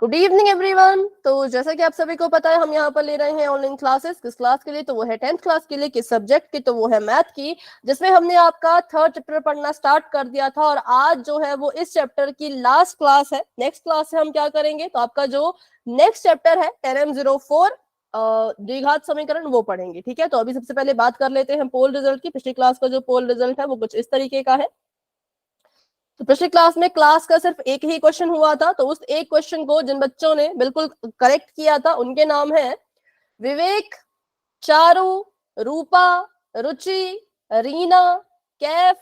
Good evening everyone. तो जैसा कि आप सभी को पता है, हम यहाँ पर ले रहे हैं ऑनलाइन क्लासेस। किस क्लास के लिए? तो वो है 10th क्लास के लिए। किस सब्जेक्ट की? तो वो है मैथ की, जिसमें हमने आपका 3rd चैप्टर पढ़ना स्टार्ट कर दिया था और आज जो है वो इस चैप्टर की लास्ट क्लास है। नेक्स्ट क्लास से हम क्या करेंगे, तो आपका जो नेक्स्ट चैप्टर है 10M04 द्विघात समीकरण वो पढ़ेंगे। ठीक है, तो अभी सबसे पहले बात कर लेते हैं पोल रिजल्ट की। पिछली क्लास का जो पोल रिजल्ट है वो कुछ इस तरीके का है। तो पिछली क्लास में क्लास का सिर्फ एक ही क्वेश्चन हुआ था, तो उस एक क्वेश्चन को जिन बच्चों ने बिल्कुल करेक्ट किया था उनके नाम है विवेक, चारू, रूपा, रुचि, रीना, कैफ,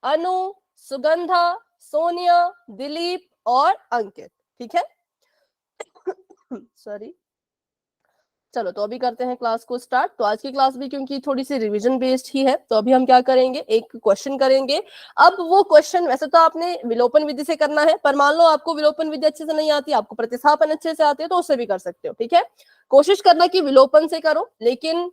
अनु, सुगंधा, सोनिया, दिलीप और अंकित। ठीक है सॉरी। चलो, तो अभी करते हैं क्लास को स्टार्ट। तो आज की क्लास भी क्योंकि थोड़ी सी रिवीजन बेस्ड ही है, तो अभी हम क्या करेंगे, एक क्वेश्चन करेंगे। अब वो क्वेश्चन वैसे तो आपने विलोपन विधि से करना है, पर मान लो आपको विलोपन विधि अच्छे से नहीं आती, आपको प्रतिस्थापन अच्छे से आती है, तो उससे भी कर सकते हो। ठीक है, कोशिश करना कि विलोपन से करो, लेकिन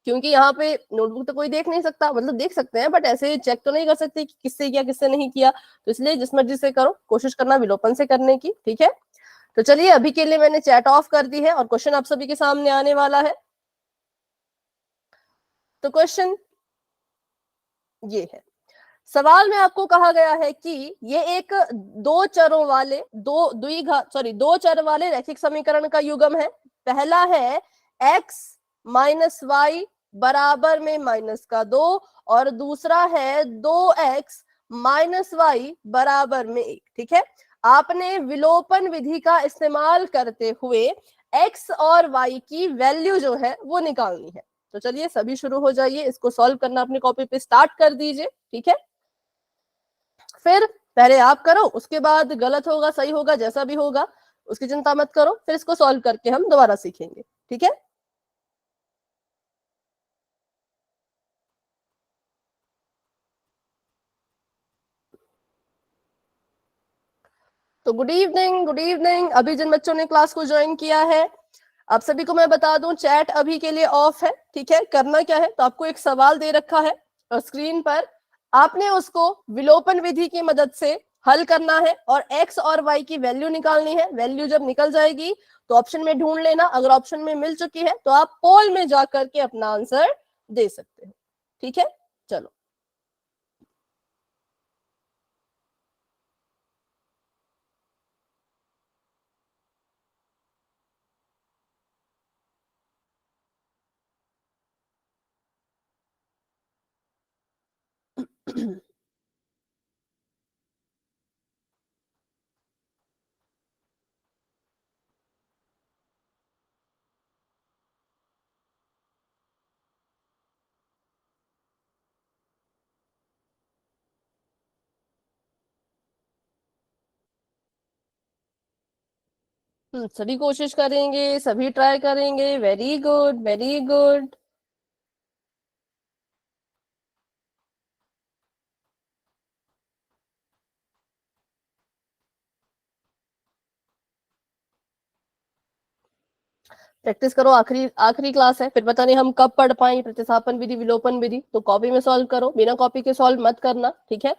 क्योंकि यहाँ पे नोटबुक तो कोई देख नहीं सकता, मतलब देख सकते हैं बट ऐसे चेक तो नहीं कर सकते कि किससे किया किससे नहीं किया, तो इसलिए जिस मर्जी से करो, कोशिश करना विलोपन से करने की। ठीक है, तो चलिए, अभी के लिए मैंने चैट ऑफ कर दी है और क्वेश्चन आप सभी के सामने आने वाला है। तो क्वेश्चन ये है, सवाल में आपको कहा गया है कि ये एक दो चरों वाले दो चर वाले रैखिक समीकरण का युग्म है। पहला है x माइनस वाई बराबर में -2 और दूसरा है 2x माइनस वाई बराबर में 1। ठीक है, आपने विलोपन विधि का इस्तेमाल करते हुए x और y की वैल्यू जो है वो निकालनी है। तो चलिए सभी शुरू हो जाइए, इसको सॉल्व करना अपनी कॉपी पे स्टार्ट कर दीजिए। ठीक है, फिर पहले आप करो, उसके बाद गलत होगा सही होगा जैसा भी होगा उसकी चिंता मत करो, फिर इसको सॉल्व करके हम दोबारा सीखेंगे। ठीक है, तो गुड इवनिंग, गुड इवनिंग। अभी जिन बच्चों ने क्लास को ज्वाइन किया है, आप सभी को मैं बता दूं, चैट अभी के लिए ऑफ है। ठीक है, करना क्या है, तो आपको एक सवाल दे रखा है और स्क्रीन पर आपने उसको विलोपन विधि की मदद से हल करना है और x और y की वैल्यू निकालनी है। वैल्यू जब निकल जाएगी तो ऑप्शन में ढूंढ लेना, अगर ऑप्शन में मिल चुकी है तो आप पोल में जाकर के अपना आंसर दे सकते हो। ठीक है, चलो। सभी कोशिश करेंगे, सभी ट्राई करेंगे। Very good, very good. Practice करो, आखिरी आखिरी क्लास है, फिर पता नहीं हम कब पढ़ पाए प्रतिस्थापन विधि विलोपन विधि। तो कॉपी में सॉल्व करो, बिना कॉपी के सॉल्व मत करना। ठीक है,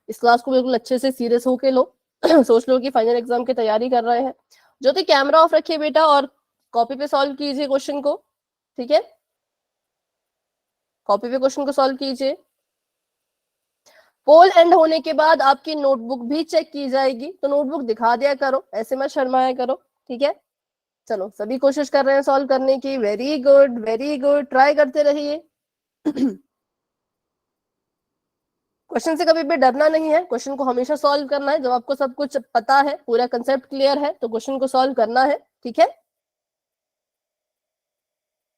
इस क्लास को बिल्कुल अच्छे से सीरियस होके लो सोच लो कि फाइनल एग्जाम की तैयारी कर रहे हैं। ज्योति, कैमरा ऑफ रखिए बेटा और कॉपी पे सॉल्व कीजिए क्वेश्चन को। ठीक है, कॉपी पे क्वेश्चन को सॉल्व कीजिए। पोल एंड होने के बाद आपकी नोटबुक भी चेक की जाएगी, तो नोटबुक दिखा दिया करो, ऐसे मत शर्माया करो। ठीक है, चलो सभी कोशिश कर रहे हैं सॉल्व करने की। Very good, very good, try करते रहिए। क्वेश्चन से कभी भी डरना नहीं है, क्वेश्चन को हमेशा सॉल्व करना है। जब आपको सब कुछ पता है, पूरा कंसेप्ट क्लियर है, तो क्वेश्चन को सॉल्व करना है। ठीक है,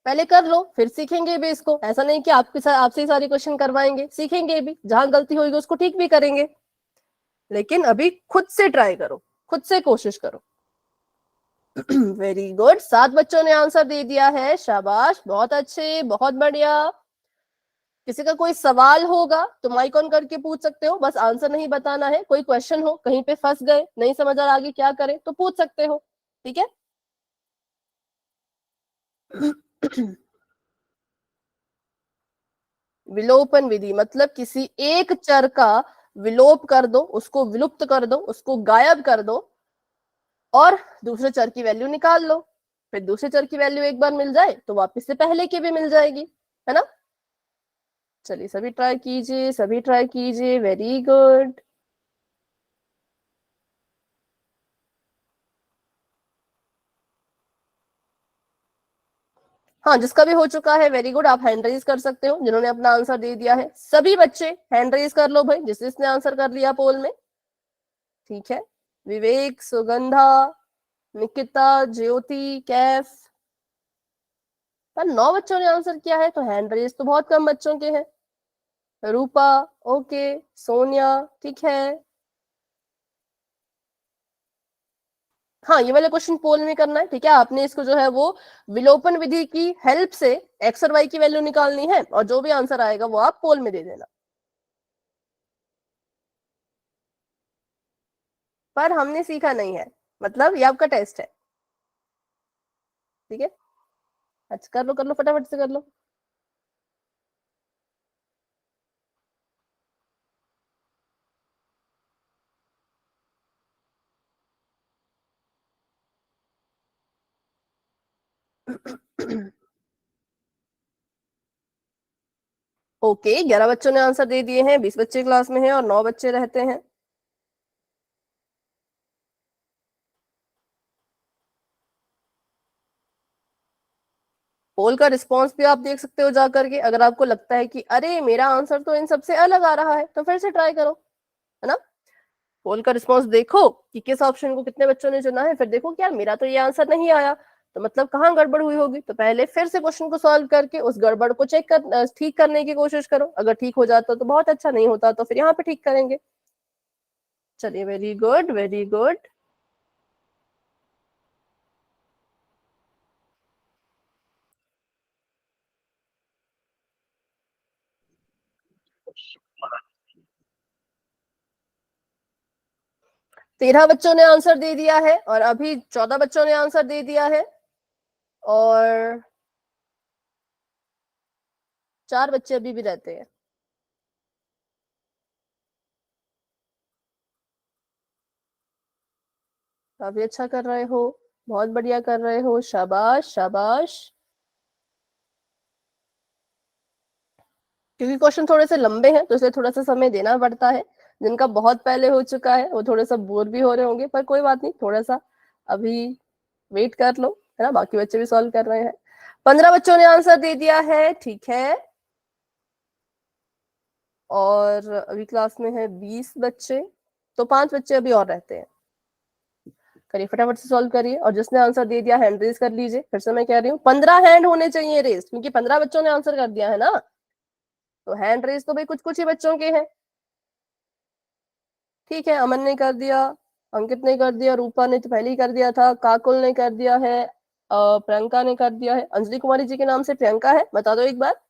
पहले कर लो फिर सीखेंगे भी इसको। ऐसा नहीं कि आपके साथ आपसे ही सारी क्वेश्चन करवाएंगे, सीखेंगे भी, जहां गलती होगी उसको ठीक भी करेंगे, लेकिन अभी खुद से ट्राई करो, खुद से कोशिश करो। वेरी गुड, 7 बच्चों ने आंसर दे दिया है, शाबाश, बहुत अच्छे, बहुत बढ़िया। किसी का कोई सवाल होगा तो माइक ऑन करके पूछ सकते हो, बस आंसर नहीं बताना है। कोई क्वेश्चन हो, कहीं पे फंस गए, नहीं समझ आ रहा आगे क्या करें, तो पूछ सकते हो। ठीक है विलोपन विधि मतलब किसी एक चर का विलोप कर दो, उसको विलुप्त कर दो, उसको गायब कर दो और दूसरे चर की वैल्यू निकाल लो। फिर दूसरे चर की वैल्यू एक बार मिल जाए तो वापस से पहले की भी मिल जाएगी, है ना। चलिए सभी ट्राई कीजिए, सभी ट्राई कीजिए, वेरी गुड। हाँ, जिसका भी हो चुका है वेरी गुड, आप हैंड रेज कर सकते हो। जिन्होंने अपना आंसर दे दिया है सभी बच्चे हैंड रेज कर लो भाई, जिसने आंसर कर लिया पोल में। ठीक है, विवेक, सुगंधा, निकिता, ज्योति, कैफ। पर 9 बच्चों ने आंसर किया है तो हैंड रेज तो बहुत कम बच्चों के हैं। रूपा, ओके, सोनिया, ठीक है। हाँ, ये वाला क्वेश्चन पोल में करना है, ठीक है। आपने इसको जो है वो विलोपन विधि की हेल्प से एक्स और वाई की वैल्यू निकालनी है और जो भी आंसर आएगा वो आप पोल में दे देना। पर हमने सीखा नहीं है, मतलब ये आपका टेस्ट है, ठीक है। अच्छा कर लो फटाफट से कर लो। ओके, 11 बच्चों ने आंसर दे दिए हैं, 20 बच्चे क्लास में हैं और 9 बच्चे रहते हैं। पोल का रिस्पॉन्स भी आप देख सकते हो जाकर के। अगर आपको लगता है कि अरे मेरा आंसर तो इन सबसे अलग आ रहा है तो फिर से ट्राई करो, है ना। पोल का रिस्पॉन्स देखो कि किस ऑप्शन को कितने बच्चों ने चुना है, फिर देखो कि यार मेरा तो ये आंसर नहीं आया, तो मतलब कहाँ गड़बड़ हुई होगी। तो पहले फिर से क्वेश्चन को सॉल्व करके उस गड़बड़ को ठीक करने की कोशिश करो। अगर ठीक हो जाता तो बहुत अच्छा, नहीं होता तो फिर यहाँ पे ठीक करेंगे। चलिए, वेरी गुड, वेरी गुड। तेरह बच्चों ने आंसर दे दिया है और अभी 14 बच्चों ने आंसर दे दिया है और 4 बच्चे अभी भी रहते हैं। काफी अच्छा कर रहे हो, बहुत बढ़िया कर रहे हो, शाबाश शाबाश। क्योंकि क्वेश्चन थोड़े से लंबे हैं तो इसलिए थोड़ा सा समय देना पड़ता है। जिनका बहुत पहले हो चुका है वो थोड़ा सा बोर भी हो रहे होंगे, पर कोई बात नहीं, थोड़ा सा अभी वेट कर लो, है ना। बाकी बच्चे भी सॉल्व कर रहे हैं। 15 बच्चों ने आंसर दे दिया है, ठीक है। और अभी क्लास में है 20 बच्चे, तो 5 बच्चे अभी और रहते हैं। करिए फटाफट से सॉल्व करिए और जिसने आंसर दे दिया हैंड रेज कर लीजिए। फिर से मैं कह रही हूँ 15 हैंड होने चाहिए रेज, क्योंकि 15 बच्चों ने आंसर कर दिया है ना, तो हैंड रेज तो भाई कुछ कुछ ही बच्चों के हैं। ठीक है, अमन ने कर दिया, अंकित ने कर दिया, रूपा ने तो पहले ही कर दिया था, काकुल ने कर दिया है, प्रियंका ने कर दिया है। अंजलि कुमारी जी के नाम से प्रियंका है, बता दो एक बार।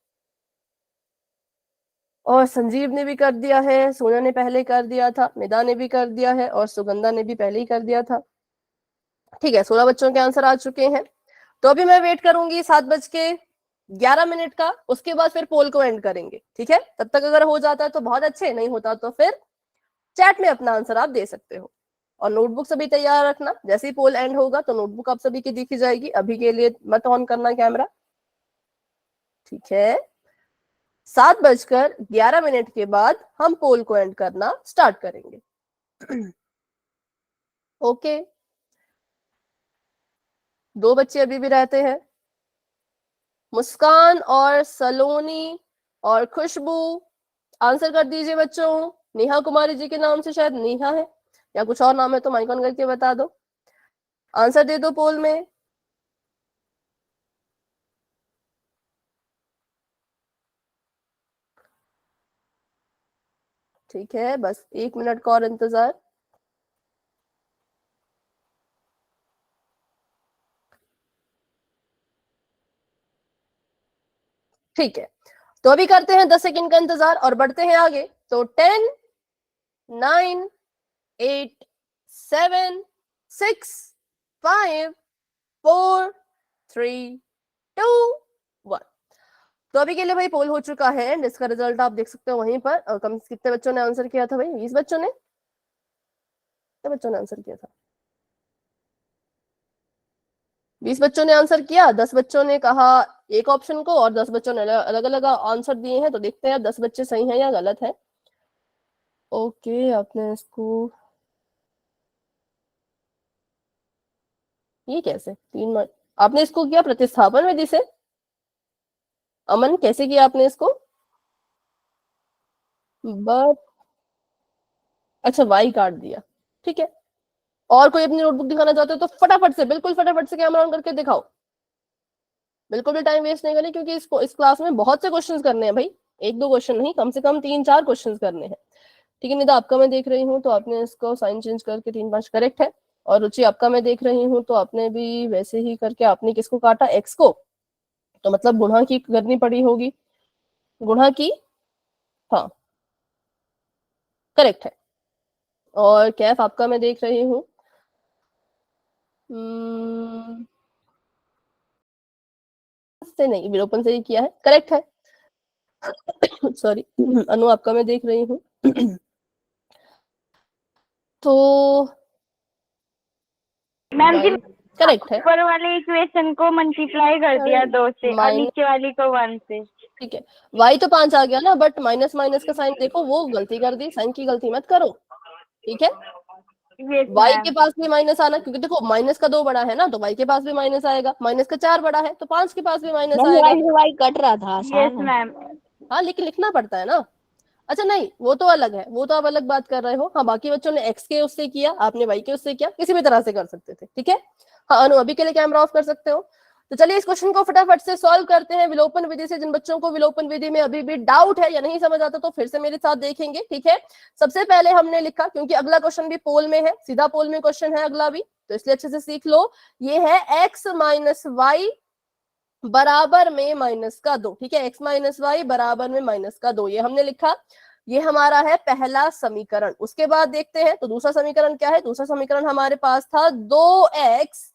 और संजीव ने भी कर दिया है, सोना ने पहले कर दिया था, निदा ने भी कर दिया है और सुगंधा ने भी पहले ही कर दिया था। ठीक है, 16 बच्चों के आंसर आ चुके हैं। तो अभी मैं वेट करूंगी 7:11 का, उसके बाद फिर पोल को एंड करेंगे, ठीक है। तब तक अगर हो जाता है तो बहुत अच्छे, नहीं होता तो फिर चैट में अपना आंसर आप दे सकते हो। और नोटबुक सभी तैयार रखना, जैसे ही पोल एंड होगा तो नोटबुक आप सभी की दिखी जाएगी। अभी के लिए मत ऑन करना कैमरा, ठीक है। 7:11 के बाद हम पोल को एंड करना स्टार्ट करेंगे। ओके, 2 बच्चे अभी भी रहते हैं, मुस्कान और सलोनी और खुशबू। आंसर कर दीजिए बच्चों। नेहा कुमारी जी के नाम से शायद नेहा है, या कुछ और नाम है तो माइक ऑन करके बता दो, आंसर दे दो पोल में। ठीक है, बस 1 मिनट का और इंतजार। ठीक है, तो अभी करते हैं 10 सेकंड का इंतजार और बढ़ते हैं आगे। तो 10, 9, 8, 7, 6, 5, 4, 3, 2, 1। तो अभी के लिए भाई पोल हो चुका है एंड इसका रिजल्ट आप देख सकते हो वहीं पर। कम कितने बच्चों ने आंसर किया था भाई? 20 बच्चों ने, कितने बच्चों ने आंसर किया था? 20 बच्चों ने आंसर किया। 10 बच्चों ने कहा एक ऑप्शन को और 10 बच्चों ने अलग अलग आंसर दिए हैं। तो देखते हैं 10 बच्चे सही हैं या गलत है। ओके, आपने इसको, ये कैसे आपने इसको किया प्रतिस्थापन विधि से? अमन कैसे किया आपने इसको? बट अच्छा, वाई काट दिया, ठीक है। और कोई अपनी नोटबुक दिखाना चाहते हो तो फटाफट से, बिल्कुल फटाफट से कैमरा ऑन करके दिखाओ। बिल्कुल भी टाइम वेस्ट नहीं करें क्योंकि इसको इस क्लास में बहुत से क्वेश्चंस करने हैं भाई। एक दो क्वेश्चन नहीं, कम से कम 3-4 क्वेश्चंस करने हैं। ठीक है निदा, आपका मैं देख रही हूँ तो आपने इसको साइन चेंज करके 3-5 करेक्ट है। और रुचि आपका मैं देख रही हूँ तो आपने भी वैसे ही करके, आपने किसको काटा? एक्स को। तो मतलब गुणा की करनी पड़ी होगी, गुणा की। हाँ करेक्ट है। और कैफ आपका मैं देख रही हूँ, से नहीं, विलोपन से ही किया है, करेक्ट है। सॉरी। अनु आपका मैं देख रही हूँ। तो मैम जी करेक्ट है। ऊपर वाले इक्वेशन को मल्टीप्लाई कर दिया 2 से और नीचे वाली को 1 से। ठीक है, y तो 5 आ गया ना, बट माइनस माइनस का साइन देखो, वो गलती कर दी, साइन की गलती मत करो, ठीक है। y के पास भी माइनस आना, क्योंकि देखो माइनस का 2 बड़ा है ना, तो y के पास भी माइनस आएगा। माइनस का 4 बड़ा है तो 5 के पास भी माइनस आएगा। वाई कट रहा था। Yes ma'am. हाँ लेकिन लिखना पड़ता है ना। अच्छा नहीं, वो तो अलग है, वो तो आप अलग बात कर रहे हो। हाँ बाकी बच्चों ने x के उससे किया, आपने y के उससे किया, किसी भी तरह से कर सकते थे, ठीक है। हाँ अनु अभी के लिए कैमरा ऑफ कर सकते हो। तो चलिए इस क्वेश्चन को फटाफट से सॉल्व करते हैं विलोपन विधि से। जिन बच्चों को विलोपन विधि में अभी भी डाउट है या नहीं समझ आता तो फिर से मेरे साथ देखेंगे, ठीक है। सबसे पहले हमने लिखा, क्योंकि अगला क्वेश्चन भी पोल में है, सीधा पोल में क्वेश्चन है अगला भी, तो इसलिए अच्छे से सीख लो। ये है x माइनस वाई बराबर में माइनस का 2, ठीक है। x माइनस वाई बराबर में माइनस का 2, ये हमने लिखा। ये हमारा है पहला समीकरण। उसके बाद देखते हैं तो दूसरा समीकरण क्या है। दूसरा समीकरण हमारे पास था 2x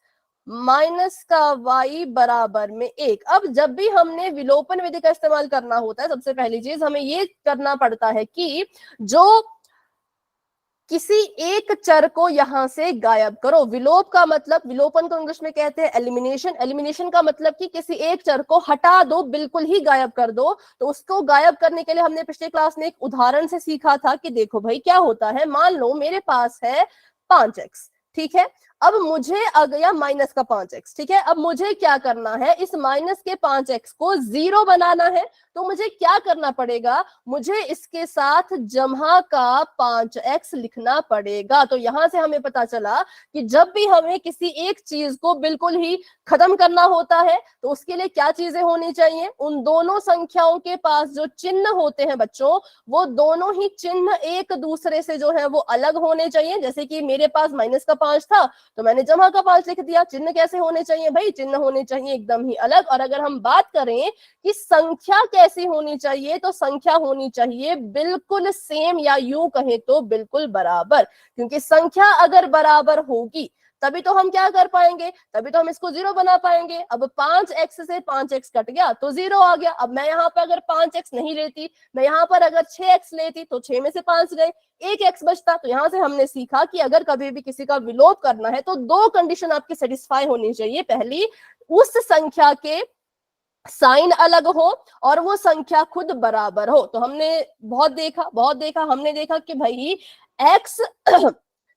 माइनस का y बराबर में 1। अब जब भी हमने विलोपन विधि का इस्तेमाल करना होता है, सबसे पहली चीज हमें ये करना पड़ता है कि जो किसी एक चर को यहां से गायब करो। विलोप का मतलब, विलोपन को इंग्लिश में कहते हैं एलिमिनेशन। एलिमिनेशन का मतलब कि किसी एक चर को हटा दो, बिल्कुल ही गायब कर दो। तो उसको गायब करने के लिए हमने पिछले क्लास में एक उदाहरण से सीखा था कि देखो भाई क्या होता है। मान लो मेरे पास है 5x, ठीक है। अब मुझे या माइनस का 5x, ठीक है। अब मुझे क्या करना है, इस माइनस के 5x को 0 बनाना है। तो मुझे क्या करना पड़ेगा, मुझे इसके साथ जमा का 5x लिखना पड़ेगा। तो यहां से हमें पता चला कि जब भी हमें किसी एक चीज को बिल्कुल ही खत्म करना होता है तो उसके लिए क्या चीजें होनी चाहिए, उन दोनों संख्याओं के पास जो चिन्ह होते हैं बच्चों, वो दोनों ही चिन्ह एक दूसरे से जो है वो अलग होने चाहिए। जैसे कि मेरे पास माइनस का 5 था तो मैंने जमा का 5 लिख दिया। चिन्ह कैसे होने चाहिए भाई, चिन्ह होने चाहिए एकदम ही अलग। और अगर हम बात करें कि संख्या कैसी होनी चाहिए, तो संख्या होनी चाहिए बिल्कुल सेम, या यूं कहें तो बिल्कुल बराबर। क्योंकि संख्या अगर बराबर होगी तभी तो हम क्या कर पाएंगे, तभी तो हम इसको 0 बना पाएंगे। अब 5x से 5x कट गया तो 0 आ गया। अब मैं यहाँ पर अगर 5x नहीं लेती, मैं यहाँ पर अगर 6x लेती तो 6 में से 5 गए, 1x बचता। तो यहाँ से हमने सीखा कि अगर कभी भी किसी का विलोप करना है तो 2 कंडीशन आपकी सेटिस्फाई होनी चाहिए। पहली, उस संख्या के साइन अलग हो और वो संख्या खुद बराबर हो। तो हमने बहुत देखा हमने देखा कि भाई x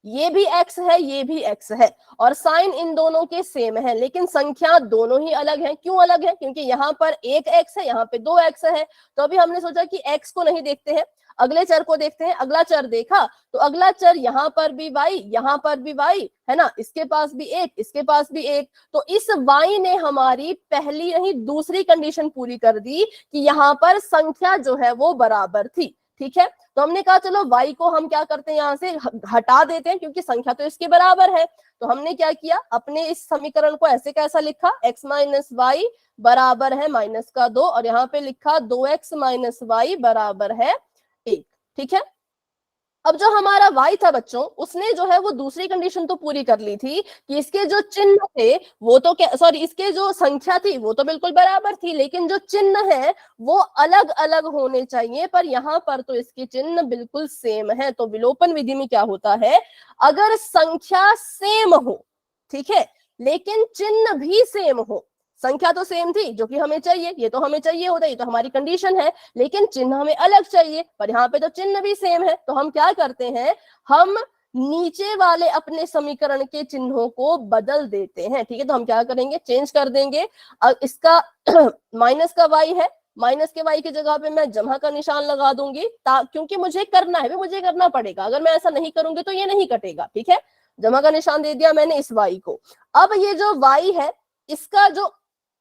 ये भी x है, ये भी x है, और साइन इन दोनों के सेम है, लेकिन संख्या दोनों ही अलग है। क्यों अलग है, क्योंकि यहाँ पर एक x है, यहाँ पे 2x है। तो अभी हमने सोचा कि x को नहीं देखते हैं, अगले चर को देखते हैं। अगला चर देखा तो अगला चर यहाँ पर भी y, यहाँ पर भी y है ना, इसके पास भी 1, इसके पास भी 1। तो इस y ने हमारी पहली नहीं दूसरी कंडीशन पूरी कर दी कि यहाँ पर संख्या जो है वो बराबर थी, ठीक है। तो हमने कहा चलो y को हम क्या करते हैं, यहाँ से हटा देते हैं क्योंकि संख्या तो इसके बराबर है। तो हमने क्या किया, अपने इस समीकरण को ऐसे कैसा लिखा, x माइनस वाई बराबर है माइनस का 2, और यहाँ पे लिखा 2x माइनस वाई बराबर है 1, ठीक है। अब जो हमारा y था बच्चों, उसने जो है वो दूसरी कंडीशन तो पूरी कर ली थी कि इसके जो चिन्ह थे वो तो क्या, सॉरी, इसके जो संख्या थी वो तो बिल्कुल बराबर थी, लेकिन जो चिन्ह है वो अलग अलग होने चाहिए। पर यहाँ पर तो इसके चिन्ह बिल्कुल सेम है। तो विलोपन विधि में क्या होता है, अगर संख्या सेम हो, ठीक है, लेकिन चिन्ह भी सेम हो, संख्या तो सेम थी जो कि हमें चाहिए, ये तो हमें चाहिए होता है, ये तो हमारी कंडीशन है, लेकिन चिन्ह हमें अलग चाहिए, पर यहाँ पे तो चिन्ह भी सेम है, तो हम क्या करते हैं, हम नीचे वाले अपने समीकरण के चिन्हों को बदल देते हैं। ठीक है, तो हम क्या करेंगे, चेंज कर देंगे। अब इसका माइनस का y है, माइनस के y की जगह पे मैं जमा का निशान लगा दूंगी, क्योंकि मुझे करना है, मुझे करना पड़ेगा, अगर मैं ऐसा नहीं करूंगी तो ये नहीं कटेगा। ठीक है, जमा का निशान दे दिया मैंने इस y को। अब ये जो y है, इसका जो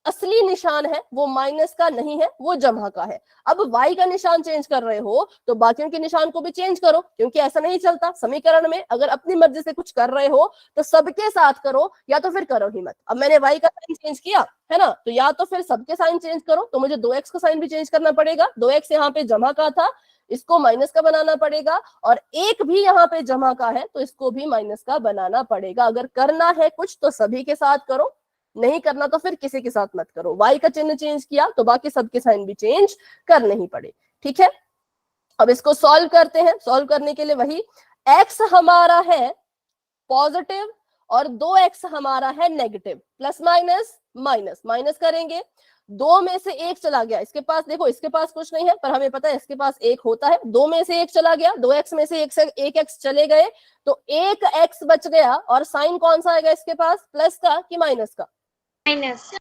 असली निशान है वो माइनस का नहीं है, वो जमा का है। अब y का निशान चेंज कर रहे हो तो बाकियों के निशान को भी चेंज करो, क्योंकि ऐसा नहीं चलता समीकरण में, अगर अपनी मर्जी से कुछ कर रहे हो तो सबके साथ करो, या तो फिर करो ही मत। अब मैंने y का साइन चेंज किया है ना, तो या तो फिर सबके साइन चेंज करो, तो मुझे 2x का साइन भी चेंज करना पड़ेगा। 2x यहाँ पे जमा का था, इसको माइनस का बनाना पड़ेगा, और एक भी यहाँ पे जमा का है तो इसको भी माइनस का बनाना पड़ेगा। अगर करना है कुछ तो सभी के साथ करो, नहीं करना तो फिर किसी के साथ मत करो। y का चिन्ह चेंज किया तो बाकी सबके साइन भी चेंज करने ही पड़े। ठीक है, अब इसको सॉल्व करते हैं। सॉल्व करने के लिए वही, x हमारा है पॉजिटिव और 2x हमारा है negative, plus minus minus minus करेंगे, 2 में से 1 चला गया इसके पास, देखो इसके पास कुछ नहीं है पर हमें पता है इसके पास 1 होता है, 2 में से 1 चला गया, 2x में से 1 x चले गए, तो 1x बच गया, और साइन कौन सा आएगा इसके पास, प्लस का कि माइनस का, माइनस।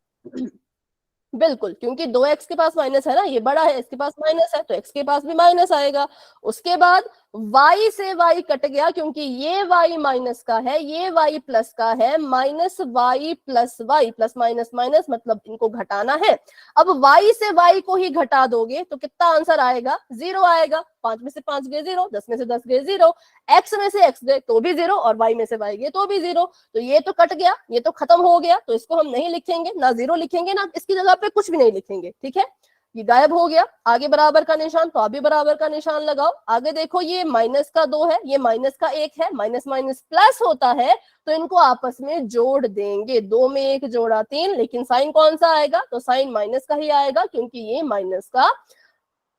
बिल्कुल, क्योंकि 2x के पास माइनस है ना, ये बड़ा है, इसके पास माइनस है, तो x के पास भी माइनस आएगा। उसके बाद y से y कट गया, क्योंकि ये y माइनस का है, ये y प्लस का है, minus y plus y, plus minus minus मतलब इनको घटाना है। अब y से y को ही घटा दोगे तो कितना आंसर आएगा, 0 आएगा। 5 में से 5 गए 0, 10 में से 10 गए 0, x में से x गए तो भी 0, और y में से y गए तो भी 0, तो ये तो कट गया, ये तो खत्म हो गया, तो इसको हम नहीं लिखेंगे, ना 0 लिखेंगे, ना इसकी जगह पे कुछ भी नहीं लिखेंगे। ठीक है, ये गायब हो गया। आगे बराबर का निशान, तो अभी बराबर का निशान लगाओ। आगे देखो, ये माइनस का 2 है, ये माइनस का 1 है, माइनस माइनस प्लस होता है, तो इनको आपस में जोड़ देंगे, 2 में 1 जोड़ा 3, लेकिन साइन कौन सा आएगा, तो साइन माइनस का ही आएगा, क्योंकि ये माइनस का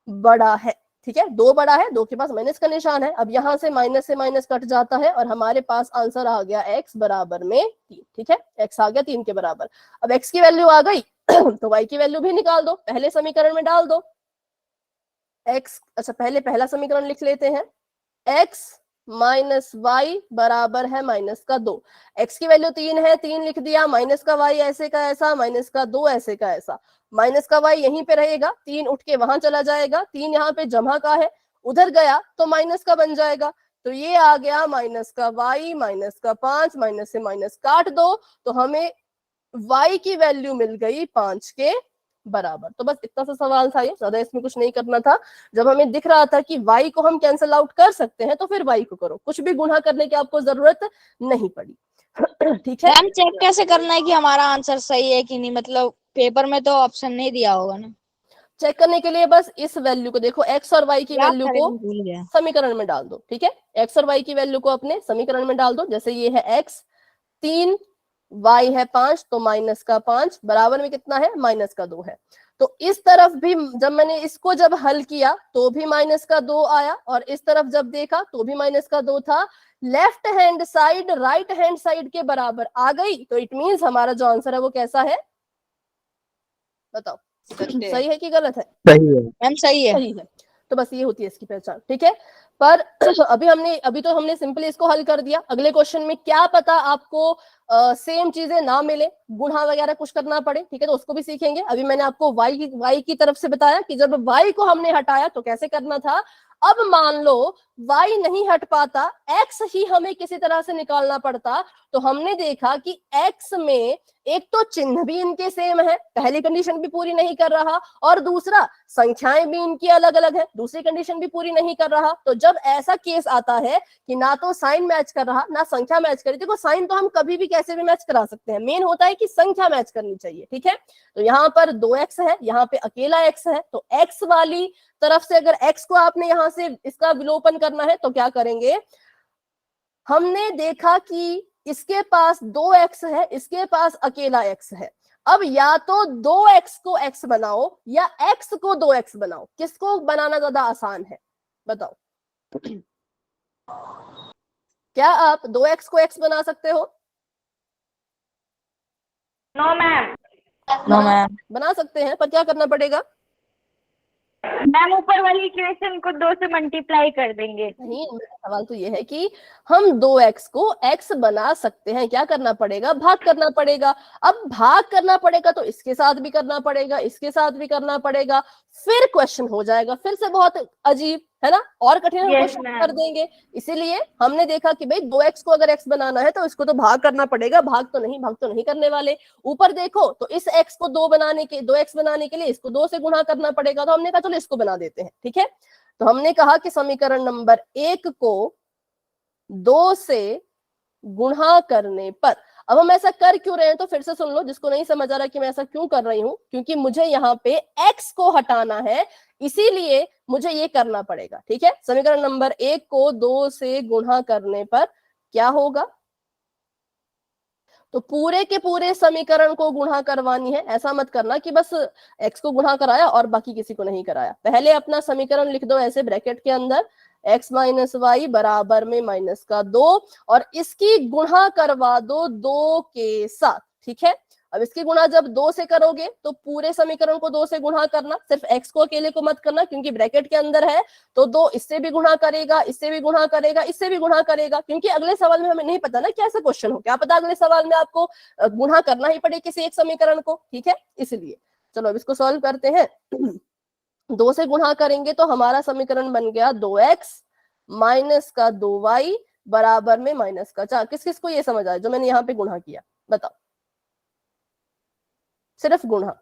बड़ा है। ठीक है, 2 बड़ा है, 2 के पास माइनस का निशान है। अब यहां से माइनस कट जाता है और हमारे पास आंसर आ गया x बराबर में 3। ठीक है, x आ गया 3 के बराबर। अब x की वैल्यू आ गई तो y की वैल्यू भी निकाल दो, पहले समीकरण में डाल दो x, अच्छा पहले पहला समीकरण लिख लेते हैं, x माइनस वाई बराबर है माइनस का 2। x की वैल्यू 3 है, 3 लिख दिया, माइनस का y ऐसे का ऐसा, माइनस का 2 ऐसे का ऐसा, माइनस का y यहीं पे रहेगा, 3 उठ के वहां चला जाएगा, 3 यहाँ पे जमा का है, उधर गया तो माइनस का बन जाएगा, तो ये आ गया माइनस का y, माइनस का 5, माइनस से माइनस काट दो, तो हमें y की वैल्यू मिल गई 5 के बराबर। तो बस इतना सा सवाल था, ये ज्यादा इसमें कुछ नहीं करना था। जब हमें दिख रहा था कि y को हम कैंसिल आउट कर सकते हैं तो फिर y को करो, कुछ भी गुणा करने की आपको जरूरत नहीं पड़ी। ठीक है, मैम चेक कैसे करना है कि हमारा आंसर सही है कि नहीं, मतलब पेपर में तो ऑप्शन नहीं दिया होगा ना। चेक करने के लिए बस इस वैल्यू को देखो, x और y की वैल्यू को भूल गया। समीकरण में डाल दो। ठीक है, x और y की वैल्यू को अपने समीकरण में डाल दो, जैसे ये है x 3, y है 5, तो माइनस का 5 बराबर में कितना है, माइनस का 2 है। तो इस तरफ भी जब मैंने इसको जब हल किया तो भी माइनस का 2 आया, और इस तरफ जब देखा तो भी माइनस का 2 था। Left hand side right hand side के बराबर आ गई, तो इट मींस हमारा जो आंसर है वो कैसा है, बताओ सही है कि गलत है? सही है मैम सही है। सही है। तो बस ये होती है इसकी पहचान। ठीक है, पर अभी तो हमने सिंपली इसको हल कर दिया। अगले क्वेश्चन में क्या पता आपको सेम चीजें ना मिले, गुणा वगैरह कुछ करना पड़े। ठीक है, तो उसको भी सीखेंगे। अभी मैंने आपको y की तरफ से बताया कि जब y को हमने हटाया तो कैसे करना था। अब मान लो y नहीं हट पाता, x ही हमें किसी तरह से निकालना पड़ता, तो हमने देखा कि x में एक तो चिन्ह भी इनके सेम है, पहली कंडीशन भी पूरी नहीं कर रहा, और दूसरा संख्याएं भी इनकी अलग अलग है, दूसरी कंडीशन भी पूरी नहीं कर रहा। तो जब ऐसा केस आता है कि ना तो साइन मैच कर रहा ना संख्या मैच कर रही, देखो साइन तो हम कभी भी कैसे भी मैच करा सकते हैं, मेन होता है कि संख्या मैच करनी चाहिए। ठीक है, तो यहाँ पर 2x है, यहाँ पे अकेला x है, तो x वाली तरफ से अगर x को आपने यहां से इसका विलोपन करना है तो क्या करेंगे, हमने देखा कि इसके पास 2x है, इसके पास अकेला x है। अब या तो 2x को x बनाओ या x को 2x बनाओ, किसको बनाना ज्यादा आसान है बताओ। क्या आप 2x को x बना सकते हो? No ma'am. No ma'am. बना सकते हैं, पर क्या करना पड़ेगा? मैम ऊपर वाली इक्वेशन को 2 से मल्टीप्लाई कर देंगे। नहीं, मेरा सवाल तो ये है कि हम 2x को x बना सकते हैं, क्या करना पड़ेगा? भाग करना पड़ेगा। अब भाग करना पड़ेगा तो इसके साथ भी करना पड़ेगा, इसके साथ भी करना पड़ेगा, फिर क्वेश्चन हो जाएगा फिर से बहुत अजीब, है ना, और कठिन हम Yes, क्वेश्चन ma'am. कर देंगे। इसीलिए हमने देखा कि भाई 2x को अगर x बनाना है तो इसको तो भाग करना पड़ेगा, भाग तो नहीं करने वाले। ऊपर देखो तो इस x को 2x बनाने के लिए इसको 2 से गुणा करना पड़ेगा, तो हमने कहा चलो इसको बना देते हैं, ठीक है। तो हमने कहा कि समीकरण नंबर 1 को 2 से गुणा करने पर, अब हम ऐसा कर क्यों रहे हैं तो फिर से सुन लो, जिसको नहीं समझ आ रहा कि मैं ऐसा क्यों कर रही हूं, क्योंकि मुझे यहाँ पे x को हटाना है, इसीलिए मुझे ये करना पड़ेगा, ठीक है। समीकरण नंबर 1 को 2 से गुणा करने पर क्या होगा, तो पूरे के पूरे समीकरण को गुणा करवानी है। ऐसा मत करना कि बस x को गुणा कराया और बाकी किसी को नहीं कराया। पहले अपना समीकरण लिख दो ऐसे ब्रैकेट के अंदर, x माइनस वाई बराबर में माइनस का 2, और इसकी गुणा करवा दो 2 के साथ, ठीक है। अब इसकी गुणा जब 2 से करोगे तो पूरे समीकरण को 2 से गुणा करना, सिर्फ x को अकेले को मत करना, क्योंकि ब्रैकेट के अंदर है तो 2 इससे भी गुणा करेगा, इससे भी गुणा करेगा, इससे भी गुणा करेगा, क्योंकि अगले सवाल में हमें नहीं पता ना कैसा क्वेश्चन हो, क्या पता अगले सवाल में आपको गुणा करना ही पड़े किसी एक समीकरण को, ठीक है। इसलिए चलो अब इसको सॉल्व करते हैं। 2 से गुणा करेंगे तो हमारा समीकरण बन गया 2x माइनस का 2y बराबर में माइनस का 4। किस किस को ये समझ आया जो मैंने यहाँ पे गुणा किया, बताओ, सिर्फ गुणा,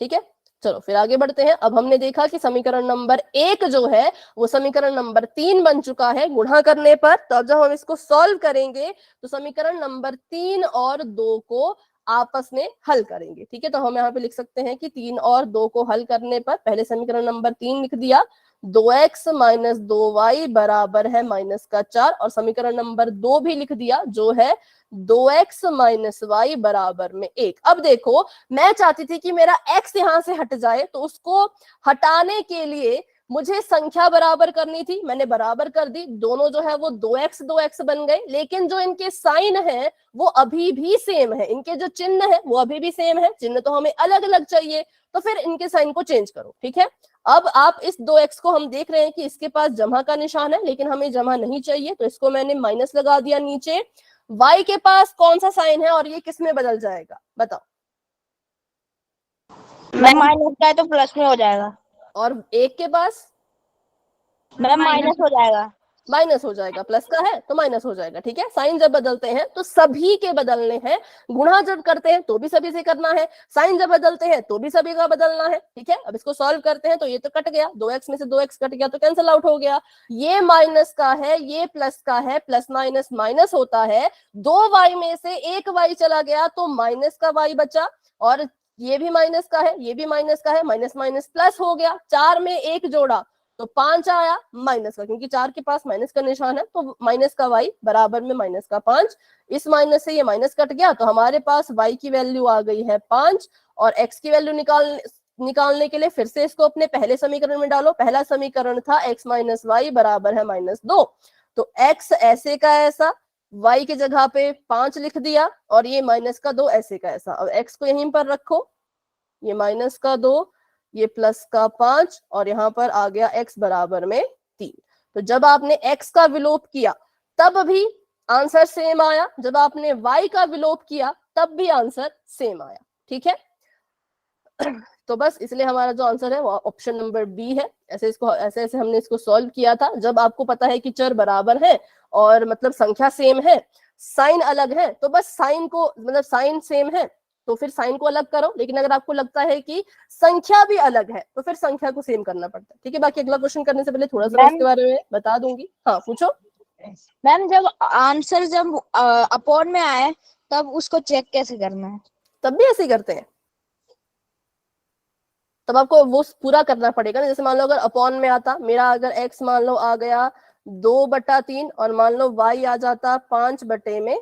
ठीक है। चलो फिर आगे बढ़ते हैं। अब हमने देखा कि समीकरण नंबर 1 जो है वो समीकरण नंबर 3 बन चुका है गुणा करने पर। तो अब जब हम इसको सॉल्व करेंगे तो समीकरण नंबर 3 और 2 को आपस में हल करेंगे, ठीक है। तो हम यहाँ पे लिख सकते हैं कि 3 और 2 को हल करने पर पहले समीकरण नंबर 3 लिख दिया, 2x माइनस 2y बराबर है माइनस का 4, और समीकरण नंबर 2 भी लिख दिया जो है 2x माइनस वाई बराबर में 1। अब देखो मैं चाहती थी कि मेरा x यहां से हट जाए, तो उसको हटाने के लिए मुझे संख्या बराबर करनी थी, मैंने बराबर कर दी, दोनों जो है वो 2x बन गए, लेकिन जो इनके साइन है वो अभी भी सेम है, इनके जो चिन्ह है वो अभी भी सेम है, चिन्ह तो हमें अलग अलग चाहिए, तो फिर इनके साइन को चेंज करो, ठीक है। अब आप इस 2x को हम देख रहे हैं कि इसके पास जमा का निशान है, लेकिन हमें जमा नहीं चाहिए, तो इसको मैंने माइनस लगा दिया नीचे। y के पास कौन सा साइन है और ये किस में बदल जाएगा बताओ? मैम माइनस का है तो प्लस में हो जाएगा, और 1 के पास मैम माइनस हो जाएगा। माइनस हो जाएगा, प्लस का है तो माइनस हो जाएगा, ठीक है। साइन जब बदलते हैं तो सभी के बदलने हैं, गुणा जब करते हैं तो भी सभी से करना है, साइन जब बदलते हैं तो भी सभी का बदलना है, ठीक है। अब इसको सॉल्व करते हैं तो ये तो कट गया, 2x में से 2x कट गया तो कैंसिल आउट हो गया, ये माइनस का है ये प्लस का है, प्लस माइनस माइनस होता है, 2y में से 1y चला गया तो माइनस का y बचा, और ये भी माइनस का है ये भी माइनस का है, माइनस माइनस प्लस हो गया, 4 में 1 जोड़ा तो 5 आया माइनस का, क्योंकि 4 के पास माइनस का निशान है तो माइनस का y बराबर में माइनस का 5, इस माइनस से ये माइनस कट गया तो हमारे पास y की वैल्यू आ गई है 5, और x की वैल्यू निकालने के लिए फिर से इसको अपने पहले समीकरण में डालो। पहला समीकरण था x माइनस वाई बराबर है माइनस 2, तो x ऐसे का ऐसा, y की जगह पे 5 लिख दिया, और ये माइनस का 2 ऐसे का ऐसा। अब x को यहीं पर रखो, ये माइनस का 2 ये प्लस का 5, और यहाँ पर आ गया x बराबर में 3। तो जब आपने x का विलोप किया तब भी आंसर सेम आया, जब आपने y का विलोप किया तब भी आंसर सेम आया, ठीक है। तो बस इसलिए हमारा जो आंसर है वो ऑप्शन नंबर बी है। ऐसे हमने इसको सॉल्व किया था। जब आपको पता है कि चर बराबर है और मतलब संख्या सेम है, साइन अलग है, तो बस साइन को मतलब साइन सेम है तो फिर साइन को अलग करो, लेकिन अगर आपको लगता है कि संख्या भी अलग है तो फिर संख्या को सेम करना पड़ता है, ठीक है। बाकी अगला क्वेश्चन करने से पहले थोड़ा सा इसके बारे में बता दूंगी। हाँ पूछो। मैम जब आंसर जब अपॉन में आए तब उसको चेक कैसे करना है? तब भी ऐसे ही करते हैं। तब आपको वो पूरा करना पड़ेगा ना। जैसे मान लो अगर अपॉन में आता मेरा, अगर x मान लो आ गया 2/3 और मान लो y आ जाता 5/6,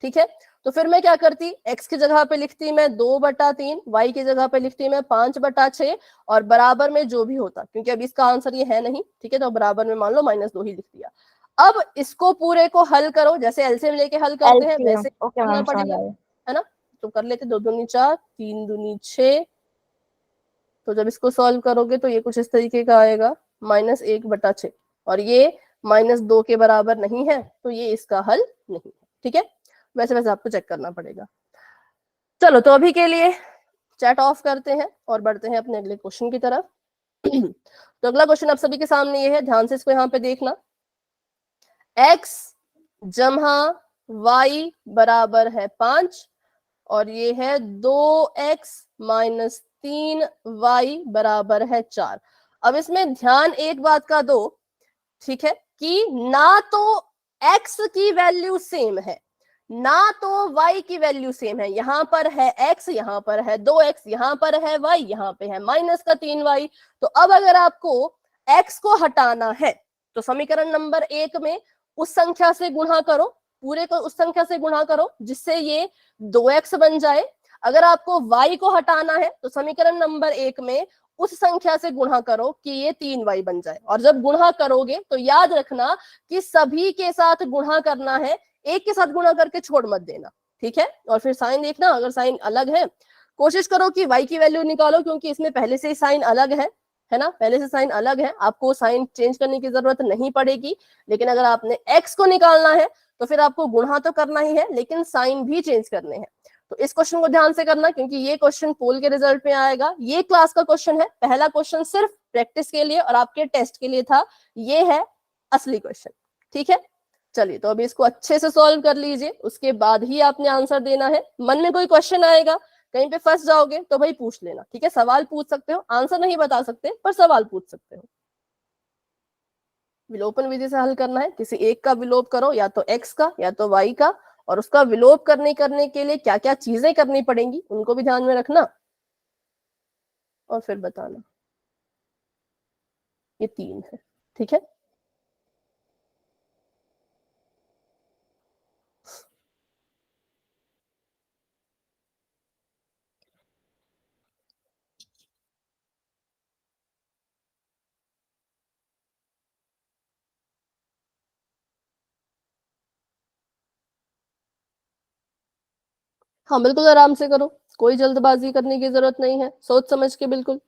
ठीक है। तो फिर मैं क्या करती, x की जगह पे लिखती मैं 2/3, y की जगह पे लिखती मैं 5/6 और बराबर में जो भी होता, क्योंकि अब इसका आंसर ये है नहीं, ठीक है, तो बराबर में मान लो -2 ही लिख दिया। अब इसको पूरे को हल करो, जैसे एलसीएम लेके हल करते हैं एलसीएम, वैसे ओके करना मैम, समझ पड़ेगा, आ गया। है ना। तो कर लेते 2 दूनी 4, 3 दूनी 6। तो जब इसको सॉल्व करोगे तो ये कुछ इस तरीके का आएगा, -1/6, और ये -2 के बराबर नहीं है, तो ये इसका हल नहीं है, ठीक है। वैसे वैसे आपको चेक करना पड़ेगा। चलो, तो अभी के लिए चैट ऑफ करते हैं और बढ़ते हैं अपने अगले क्वेश्चन की तरफ। तो अगला क्वेश्चन आप सभी के सामने ये है, ध्यान से इसको यहाँ पे देखना। x जमा y बराबर है 5 और ये है 2x - 3y बराबर है 4। अब इसमें ध्यान एक बात का दो, ठीक है, कि ना तो x की वैल्यू सेम है ना तो y की वैल्यू सेम है। यहां पर है x, यहां पर है 2x, यहां पर है y, यहां पे है -3y। तो अब अगर आपको x को हटाना है तो समीकरण नंबर 1 में उस संख्या से गुणा करो, पूरे को उस संख्या से गुणा करो जिससे ये 2x बन जाए। अगर आपको y को हटाना है तो समीकरण नंबर 1 में उस संख्या से गुणा करो कि ये 3y बन जाए। और जब गुणा करोगे तो याद रखना कि सभी के साथ गुणा करना है, एक के साथ गुणा करके छोड़ मत देना, ठीक है। और फिर साइन देखना, अगर साइन अलग है कोशिश करो कि y की वैल्यू निकालो, क्योंकि इसमें पहले से ही साइन अलग है ना, पहले से साइन अलग है, आपको साइन चेंज करने की जरूरत नहीं पड़ेगी। लेकिन अगर आपने x को निकालना है तो फिर आपको गुणा तो करना ही है, लेकिन साइन भी चेंज करने हैं। तो इस क्वेश्चन को ध्यान से करना, क्योंकि ये क्वेश्चन पोल के रिजल्ट में आएगा। ये क्लास का क्वेश्चन है, पहला क्वेश्चन सिर्फ प्रैक्टिस के लिए और आपके टेस्ट के लिए था, ये है असली क्वेश्चन, ठीक है। चलिए, तो अभी इसको अच्छे से सॉल्व कर लीजिए, उसके बाद ही आपने आंसर देना है। मन में कोई क्वेश्चन आएगा, कहीं पे फंस जाओगे तो भाई पूछ लेना, ठीक है। सवाल पूछ सकते हो, आंसर नहीं बता सकते पर सवाल पूछ सकते हो। विलोपन विधि से हल करना है, किसी एक का विलोप करो, या तो x का या तो y का, और उसका विलोप करने के लिए क्या क्या चीजें करनी पड़ेंगी उनको भी ध्यान में रखना और फिर बताना। ये 3 है, ठीक है। हाँ बिल्कुल, आराम से करो, कोई जल्दबाजी करने की जरूरत नहीं है, सोच समझ के बिल्कुल।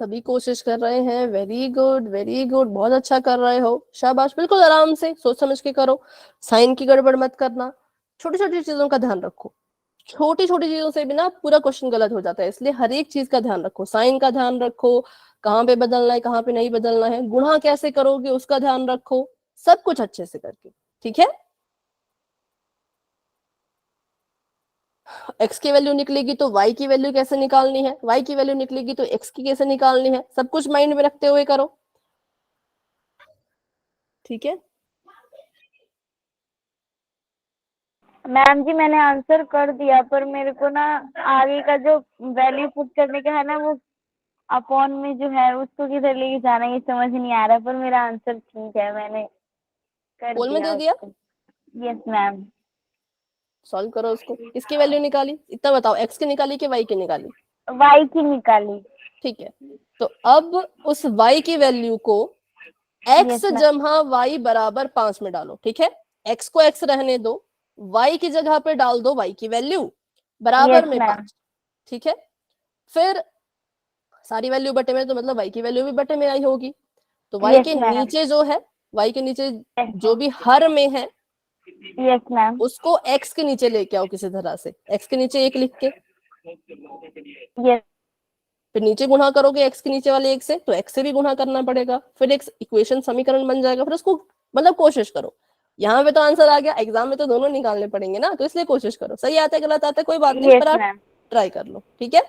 सभी कोशिश कर रहे हैं, वेरी गुड वेरी गुड, बहुत अच्छा कर रहे हो, शाबाश। बिल्कुल आराम से सोच समझ के करो, साइन की गड़बड़ मत करना, छोटी छोटी चीजों का ध्यान रखो। छोटी छोटी चीजों से भी ना पूरा क्वेश्चन गलत हो जाता है, इसलिए हर एक चीज का ध्यान रखो, साइन का ध्यान रखो, कहाँ पे बदलना है कहाँ पे नहीं बदलना है, गुणा कैसे करोगे उसका ध्यान रखो, सब कुछ अच्छे से करके, ठीक है। x की वैल्यू निकलेगी तो y की वैल्यू कैसे निकालनी है, y की वैल्यू निकलेगी तो x की कैसे निकालनी है, सब कुछ माइंड में रखते हुए करो, ठीक है। मैम जी मैंने आंसर कर दिया, पर मेरे को ना आगे का जो वैल्यू पुट करने का है ना, वो अपॉन में जो है उसको किधर लेके जाना ये समझ नहीं आ रहा। पर मेरा आंसर ठीक है, मैंने कर पोल में दिया दे दिया, उसको। Yes ma'am. सॉल्व करो उसको। किसकी वैल्यू निकाली, इतना बताओ, x की निकाली कि y की निकाली। y की निकाली। ठीक है, तो अब उस y की वैल्यू को x Yes, ma'am. जमा y बराबर 5 में डालो। ठीक है, x को x रहने दो, y की जगह पे डाल दो y की वैल्यू बराबर Yes, में ma'am. 5। ठीक है, फिर सारी वैल्यू बटे में, तो मतलब y की वैल्यू भी बटे में आई होगी। तो y Yes, के ma'am. नीचे जो है, y के नीचे Yes, जो भी हर में है yes, ma'am. उसको x के नीचे लेके आओ किसी तरह से, x के नीचे 1 लिख के, Yes, फिर नीचे गुणा करोगे x के नीचे वाले 1 से, तो x से भी गुणा करना पड़ेगा, फिर एक इक्वेशन समीकरण बन जाएगा। फिर उसको मतलब कोशिश करो, यहाँ पे तो आंसर आ गया, एग्जाम में तो दोनों निकालने पड़ेंगे ना, तो इसलिए कोशिश करो। सही आता है गलत आता है कोई बात नहीं, yes, पर आप ma'am. ट्राई कर लो। ठीक है,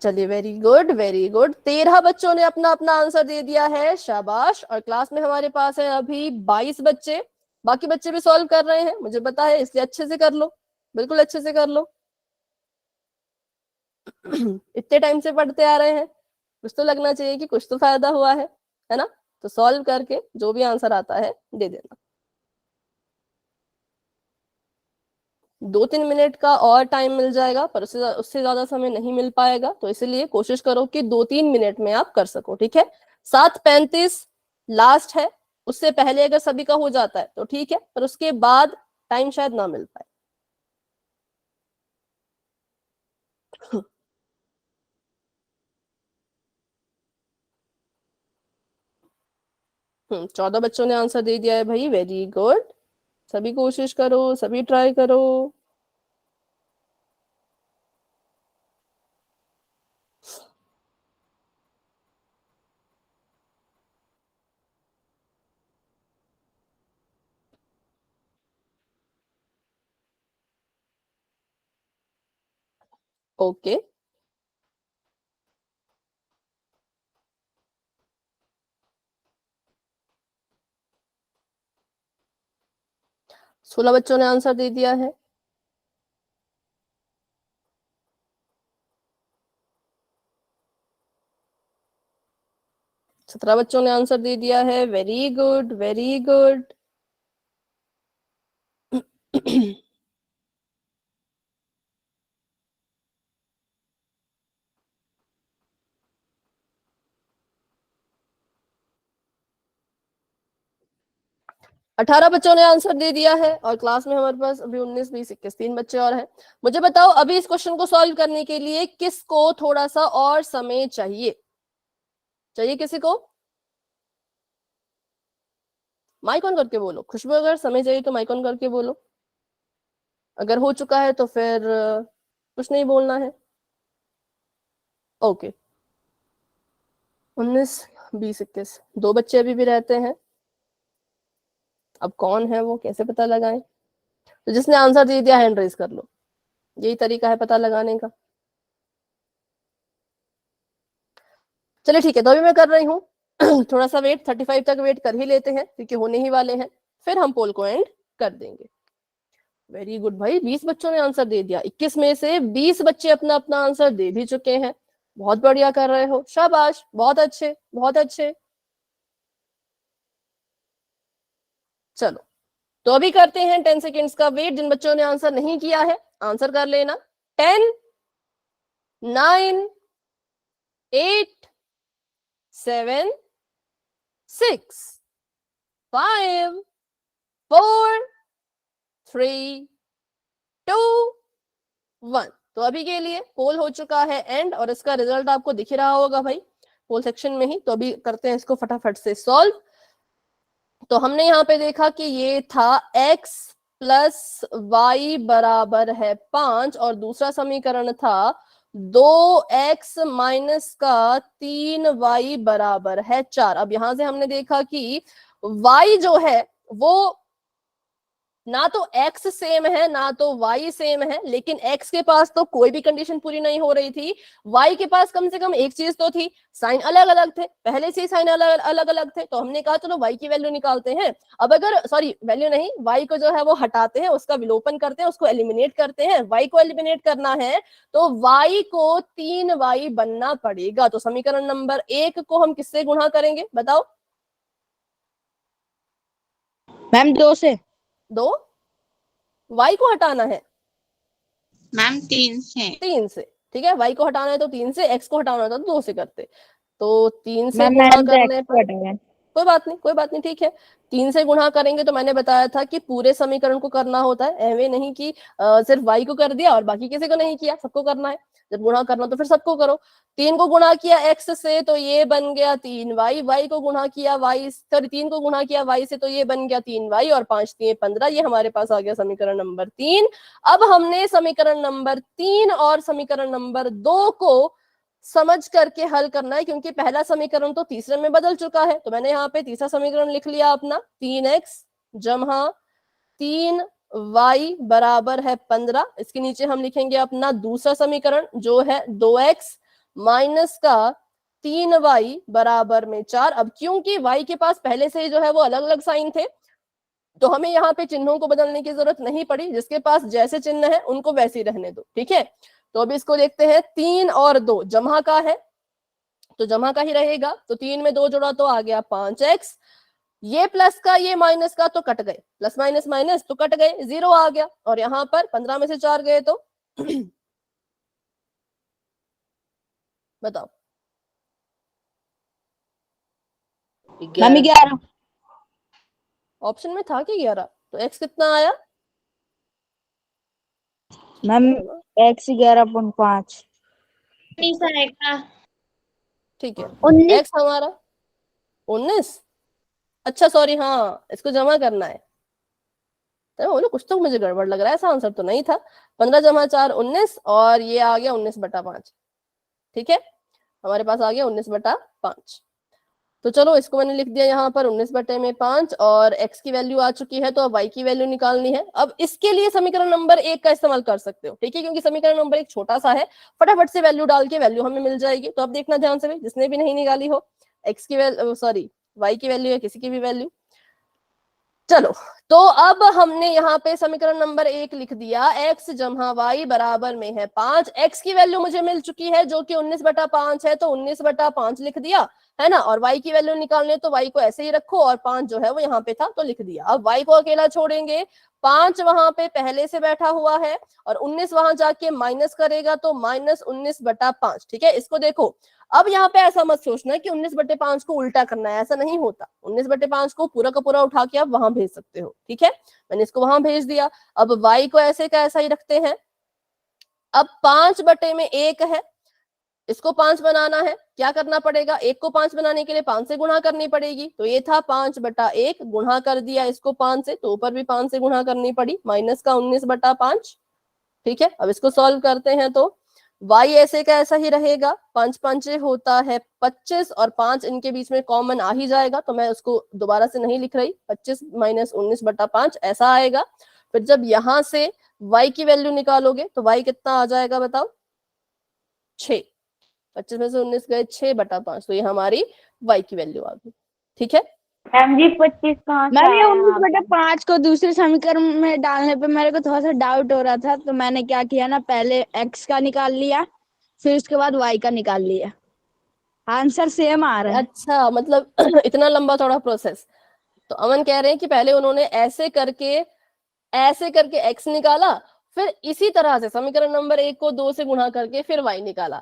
चलिए, वेरी गुड वेरी गुड। 13 बच्चों ने अपना अपना आंसर दे दिया है, शाबाश। और क्लास में हमारे पास है अभी 22 बच्चे, बाकी बच्चे भी सॉल्व कर रहे हैं, मुझे पता है, इसलिए अच्छे से कर लो, बिल्कुल अच्छे से कर लो। इतने टाइम से पढ़ते आ रहे हैं, कुछ तो लगना चाहिए कि कुछ तो फायदा हुआ है ना। तो सॉल्व करके जो भी आंसर आता है दे देना। 2-3 मिनट का और टाइम मिल जाएगा, पर उससे उससे ज्यादा समय नहीं मिल पाएगा, तो इसलिए कोशिश करो कि 2-3 मिनट में आप कर सको। ठीक है, 7:35 लास्ट है, उससे पहले अगर सभी का हो जाता है तो ठीक है, पर उसके बाद टाइम शायद ना मिल पाए। 14 बच्चों ने आंसर दे दिया है भाई, वेरी गुड। सभी कोशिश करो, सभी ट्राई करो। ओके, 16 बच्चों ने आंसर दे दिया है। 17 बच्चों ने आंसर दे दिया है, वेरी गुड वेरी गुड। 18 बच्चों ने आंसर दे दिया है, और क्लास में हमारे पास अभी 19, 20, 21 3 बच्चे और हैं। मुझे बताओ, अभी इस क्वेश्चन को सॉल्व करने के लिए किसको थोड़ा सा और समय चाहिए? चाहिए किसी को? माइक ऑन करके बोलो। खुशबू, अगर समय चाहिए तो माइक ऑन करके बोलो, अगर हो चुका है तो फिर कुछ नहीं बोलना है। ओके, 19, 20, 21 दो बच्चे अभी भी रहते हैं। अब कौन है वो, कैसे पता लगाएं? तो जिसने आंसर दे दिया हैंड रेज कर लो, यही तरीका है पता लगाने का। चलिए ठीक है, तो अभी मैं कर रही हूँ। थोड़ा सा वेट, 35 तक वेट कर ही लेते हैं, क्योंकि होने ही वाले हैं, फिर हम पोल को एंड कर देंगे। वेरी गुड भाई, 20 बच्चों ने आंसर दे दिया। 21 में से 20 बच्चे अपना अपना आंसर दे भी चुके हैं। बहुत बढ़िया कर रहे हो, शाबाश, बहुत अच्छे बहुत अच्छे। चलो, तो अभी करते हैं 10 सेकेंड्स का वेट। जिन बच्चों ने आंसर नहीं किया है, आंसर कर लेना। 10, 9, 8, 7, 6, 5, 4, 3, 2, 1। तो अभी के लिए पोल हो चुका है एंड, और इसका रिजल्ट आपको दिख रहा होगा भाई पोल सेक्शन में ही। तो अभी करते हैं इसको फटाफट से सॉल्व। तो हमने यहाँ पे देखा कि ये था x प्लस वाई बराबर है 5, और दूसरा समीकरण था 2x माइनस का 3y बराबर है 4। अब यहां से हमने देखा कि y जो है वो ना तो x सेम है ना तो y सेम है, लेकिन x के पास तो कोई भी कंडीशन पूरी नहीं हो रही थी, y के पास कम से कम एक चीज तो थी, साइन अलग अलग थे, पहले से ही साइन अलग अलग अलग थे। तो हमने कहा चलो y की वैल्यू निकालते हैं। अब अगर सॉरी वैल्यू नहीं, y को जो है वो हटाते हैं, उसका विलोपन करते हैं, उसको एलिमिनेट करते हैं। y को एलिमिनेट करना है तो y को 3y बनना पड़ेगा। तो समीकरण नंबर 1 को हम किससे गुणा करेंगे बताओ? मैम 2 से। 2, y को हटाना है मैम 3 से। 3 से। ठीक है, y को हटाना है तो 3 से, x को हटाना था तो 2 से करते। तो 3 से मैम गुणा मैंने तो करने एक्स पर, हटा है। कोई बात नहीं, कोई बात नहीं, ठीक है। 3 से गुणा करेंगे तो मैंने बताया था कि पूरे समीकरण को करना होता है, ऐवे नहीं कि सिर्फ y को कर दिया और बाकी किसी को नहीं किया, सबको करना है। जब गुणा करना तो फिर सबको करो। 3 को गुणा किया x से तो ये बन गया 3y, y को गुणा किया y, सॉरी 3 को गुणा किया y से तो ये बन गया 3y, और 5 3 15, ये हमारे पास आ गया समीकरण नंबर 3। अब हमने समीकरण नंबर 3 और समीकरण नंबर 2 को समझ करके हल करना है, क्योंकि पहला समीकरण तो तीसरे में बदल चुका है। तो मैंने यहाँ पे तीसरा समीकरण लिख लिया अपना, 3x जमा 3y बराबर है 15। इसके नीचे हम लिखेंगे अपना दूसरा समीकरण जो है 2x माइनस का 3y बराबर में 4। अब क्योंकि y के पास पहले से ही जो है वो अलग अलग साइन थे, तो हमें यहाँ पे चिन्हों को बदलने की जरूरत नहीं पड़ी, जिसके पास जैसे चिन्ह है उनको वैसे ही रहने दो, ठीक है। तो अब इसको देखते हैं, 3 और 2 जमा का है तो जमा का ही रहेगा, तो 3 में 2 जोड़ा तो आ गया 5x, ये प्लस का ये माइनस का तो कट गए, प्लस माइनस माइनस तो कट गए, 0 आ गया। और यहाँ पर 15 में से 4 गए तो बताओ, मैम 11। ऑप्शन में था कि 11, तो x कितना आया? Ma'am x 11.5। ठीक है, 19। x हमारा 19। अच्छा सॉरी, हाँ इसको जमा करना है, तो बोलो कुछ तो मुझे गड़बड़ लग रहा है, ऐसा आंसर तो नहीं था। 15 जमा 4 19, और ये आ गया 19/5, ठीक है, हमारे पास आ गया 19/5। तो चलो इसको मैंने लिख दिया यहाँ पर 19/5, और x की वैल्यू आ चुकी है, तो अब y की वैल्यू निकालनी है। अब इसके लिए समीकरण नंबर 1 का इस्तेमाल कर सकते हो, ठीक है, क्योंकि समीकरण नंबर 1 छोटा सा है, फटाफट से वैल्यू डाल के वैल्यू हमें मिल जाएगी। तो अब देखना ध्यान से, जिसने भी नहीं निकाली हो, x की वैल्यू, सॉरी y की वैल्यू या किसी की भी वैल्यू। चलो, तो अब हमने यहाँ पे समीकरण नंबर 1 लिख दिया, x जमा y बराबर में है 5। x की वैल्यू मुझे मिल चुकी है जो कि 19/5 है, तो 19/5 लिख दिया, है ना। और y की वैल्यू निकालने तो y को ऐसे ही रखो, और 5 जो है वो यहाँ पे था तो लिख दिया। अब y को अकेला छोड़ेंगे, 5 वहां पे पहले से बैठा हुआ है, और 19 वहां जाके माइनस करेगा तो -19/5, ठीक है। इसको देखो, अब यहाँ पे ऐसा मत सोचना कि 19/5 को उल्टा करना है, ऐसा नहीं होता। 19/5 को पूरा का पूरा उठा के आप वहां भेज सकते हो, ठीक है, मैंने इसको वहां भेज दिया। अब y को ऐसे का ऐसा ही रखते हैं। अब 5/1 है, इसको 5 बनाना है, क्या करना पड़ेगा, 1 को 5 बनाने के लिए 5 से गुणा करनी पड़ेगी। तो ये था 5/1, गुणा कर दिया इसको 5 से, तो ऊपर भी 5 से गुणा करनी पड़ी, माइनस का 19/5, ठीक है। अब इसको सॉल्व करते हैं तो y ऐसे का ऐसा ही रहेगा, 5 5 होता है 25, और 5 इनके बीच में कॉमन आ ही जाएगा, तो मैं उसको दोबारा से नहीं लिख रही, 25 - 19/5 ऐसा आएगा। फिर जब यहां से y की वैल्यू निकालोगे तो y कितना आ जाएगा बताओ, 6। 25 में से 19 गए, 6/5, तो ये हमारी y की वैल्यू आ गई, ठीक है। मैम जी 25 कहाँ से मैम ये आया यहाँ पे? 19/5 को दूसरे समीकरण में डालने पे मेरे को थोड़ा सा डाउट हो रहा था, तो मैंने क्या किया ना, पहले x का निकाल लिया, फिर उसके बाद y का निकाल लिया। आंसर सेम आ रहा है। अच्छा, मतलब इतना लंबा चौड़ा प्रोसेस। तो अमन कह रहे हैं कि पहले उन्होंने ऐसे करके x निकाला, फिर इसी तरह से समीकरण नंबर 1 को 2 से गुणा करके फिर y निकाला,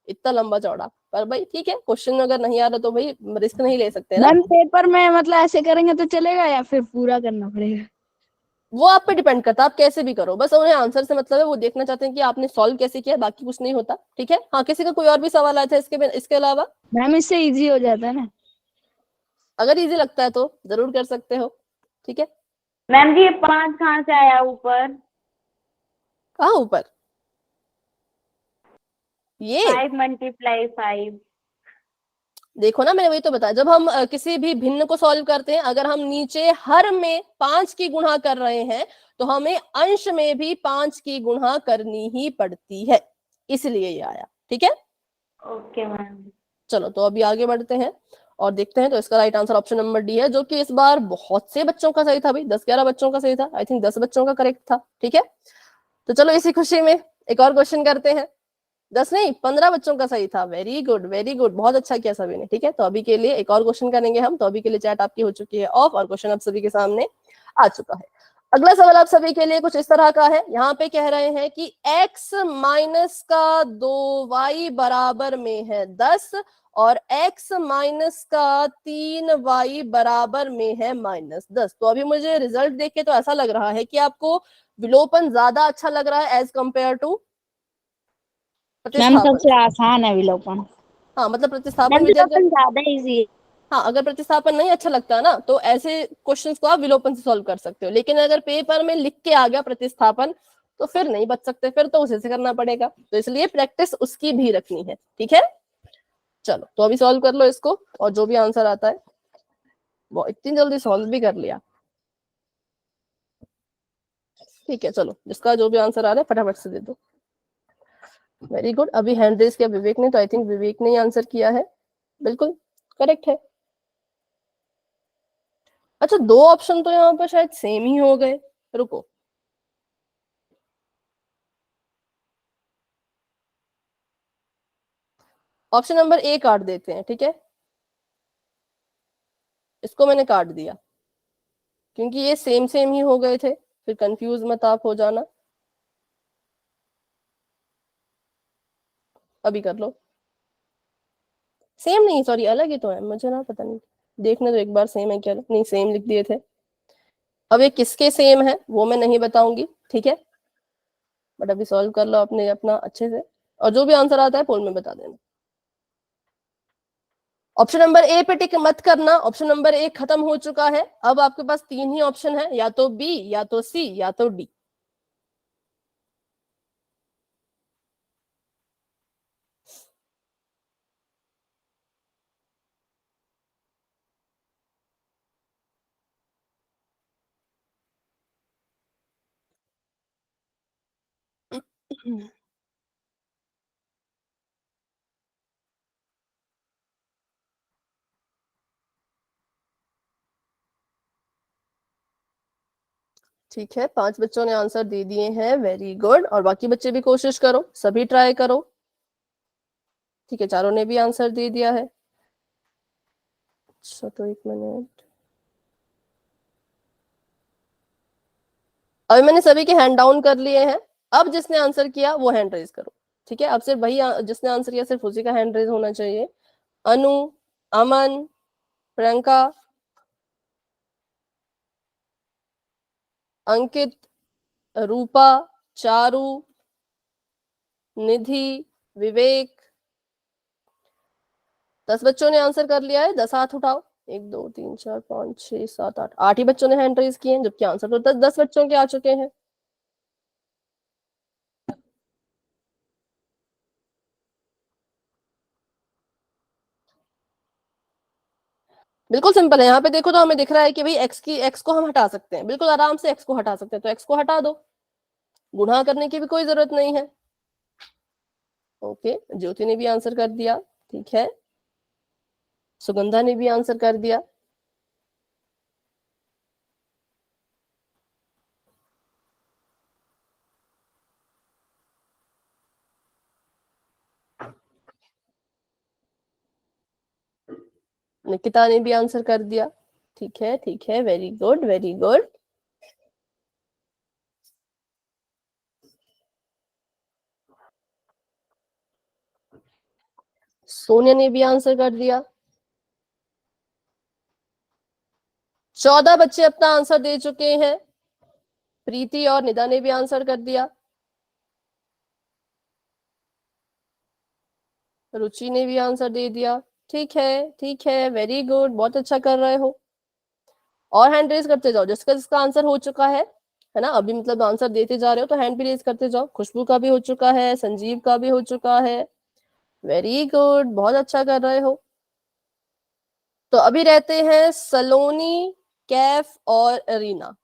इतना लंबा चौड़ा। पर भाई ठीक है, क्वेश्चन अगर नहीं आ रहा तो भाई रिस्क नहीं ले सकते ना, मैम पेपर में मतलब ऐसे करेंगे तो चलेगा या फिर पूरा करना पड़ेगा? वो आप पे डिपेंड करता है, आप कैसे भी करो, बस उन्हें आंसर से मतलब है, वो देखना चाहते हैं कि आपने सॉल्व कैसे किया, बाकी कुछ नहीं होता, ठीक है। हाँ, किसी का कोई और भी सवाल आया था इसके अलावा? मैम इससे इजी हो जाता है ना। अगर इजी लगता है तो जरूर कर सकते हो, ठीक है। मैम जी 5 कहाँ से आया ऊपर? कहाँ ऊपर? ये 5 × 5। देखो ना, मैंने वही तो बताया, जब हम किसी भी भिन्न को सॉल्व करते हैं, अगर हम नीचे हर में 5 की गुणा कर रहे हैं तो हमें अंश में भी 5 की गुणा करनी ही पड़ती है, इसलिए ये आया, ठीक है। Okay ma'am. चलो, तो अभी आगे बढ़ते हैं और देखते हैं। तो इसका right answer option number D है, जो कि इस बार बहुत से बच्चों का सही था भाई, 10-11 बच्चों का सही था, आई थिंक 10 बच्चों का करेक्ट था, ठीक है। तो चलो इसी खुशी में एक और क्वेश्चन करते हैं। 10 नहीं, 15 बच्चों का सही था, वेरी गुड वेरी गुड, बहुत अच्छा किया सभी ने, ठीक है। तो अभी के लिए एक और क्वेश्चन करेंगे हम, तो अभी के लिए चैट आपकी हो चुकी है ऑफ, और क्वेश्चन आप सभी के सामने आ चुका है। अगला सवाल आप सभी के लिए कुछ इस तरह का है। यहाँ पे कह रहे हैं कि x माइनस का 2y बराबर में है 10 और x माइनस का 3y बराबर में है -10। तो अभी मुझे रिजल्ट देख के तो ऐसा लग रहा है कि आपको विलोपन ज्यादा अच्छा लग रहा है एज कंपेयर टू मैम प्रतिस्थापन। सबसे आसान है विलोपन। हाँ मतलब प्रतिस्थापन मैम विद्यार्थी। विलोपन ज्यादा इजी है। हाँ अगर प्रतिस्थापन नहीं अच्छा लगता ना तो ऐसे क्वेश्चंस को आप विलोपन से सॉल्व कर सकते हो, लेकिन अगर पेपर में लिख के आ गया प्रतिस्थापन तो फिर नहीं बच सकते, फिर तो उसे से करना पड़ेगा। तो इसलिए प्रैक्टिस उसकी भी रखनी है, ठीक है। चलो तो अभी सॉल्व कर लो इसको, और जो भी आंसर आता है वो इतनी जल्दी सॉल्व भी कर लिया, ठीक है। चलो जिसका जो भी आंसर आ रहा है फटाफट से दे दो। Very good. अभी हैंड रेज किया विवेक ने, तो आई थिंक विवेक ने आंसर किया है, बिल्कुल करेक्ट है। अच्छा दो ऑप्शन तो यहाँ पर शायद सेम ही हो गए, रुको। ऑप्शन नंबर ए काट देते हैं, ठीक है। इसको मैंने काट दिया क्योंकि ये सेम सेम ही हो गए थे, फिर कंफ्यूज मत आप हो जाना। अभी कर लो। सेम नहीं, सॉरी अलग ही तो है, मुझे ना पता नहीं, देखने तो एक बार सेम है क्या, नहीं सेम लिख दिए थे। अब ये किसके सेम है वो मैं नहीं बताऊंगी, ठीक है। बट अभी सॉल्व कर लो अपने अपना अच्छे से, और जो भी आंसर आता है पोल में बता देना। ऑप्शन नंबर ए पे टिक मत करना, ऑप्शन नंबर ए खत्म हो चुका है। अब आपके पास तीन ही ऑप्शन है, या तो बी या तो सी या तो डी। ठीक है, 5 बच्चों ने आंसर दे दिए हैं, वेरी गुड। और बाकी बच्चे भी कोशिश करो, सभी ट्राई करो। ठीक है, चारों ने भी आंसर दे दिया है। अच्छा तो एक मिनट, अभी मैंने सभी के हैंड डाउन कर लिए हैं। अब जिसने आंसर किया वो हैंड रेज करो, ठीक है। अब सिर्फ वही जिसने आंसर किया सिर्फ उसी का हैंड रेज होना चाहिए। अनु, अमन, प्रियंका, अंकित, रूपा, चारू, निधि, विवेक। 10 बच्चों ने आंसर कर लिया है, 10 हाथ उठाओ। 1 2 3 4 5 6 7 8, 8 ही बच्चों ने हैंड रेज किए हैं, जबकि आंसर तो 10 बच्चों के आ चुके हैं। बिल्कुल सिंपल है, यहाँ पे देखो तो हमें दिख रहा है कि भाई एक्स को हम हटा सकते हैं, बिल्कुल आराम से एक्स को हटा सकते हैं, तो एक्स को हटा दो, गुणा करने की भी कोई जरूरत नहीं है। ओके, ज्योति ने भी आंसर कर दिया, ठीक है। सुगंधा ने भी आंसर कर दिया। निकिता ने भी आंसर कर दिया, ठीक है ठीक है, very good very good. Sonia ने भी आंसर कर दिया। 14 बच्चे अपना आंसर दे चुके हैं। प्रीति और निदा ने भी आंसर कर दिया। रुचि ने भी आंसर दे दिया, ठीक है, वेरी गुड, बहुत अच्छा कर रहे हो। और हैंड रेज करते जाओ जिसका जिसका आंसर हो चुका है ना। अभी मतलब आंसर देते जा रहे हो तो हैंड भी रेज करते जाओ। खुशबू का भी हो चुका है, संजीव का भी हो चुका है, वेरी गुड, बहुत अच्छा कर रहे हो। तो अभी रहते हैं सलोनी, कैफ और रीना,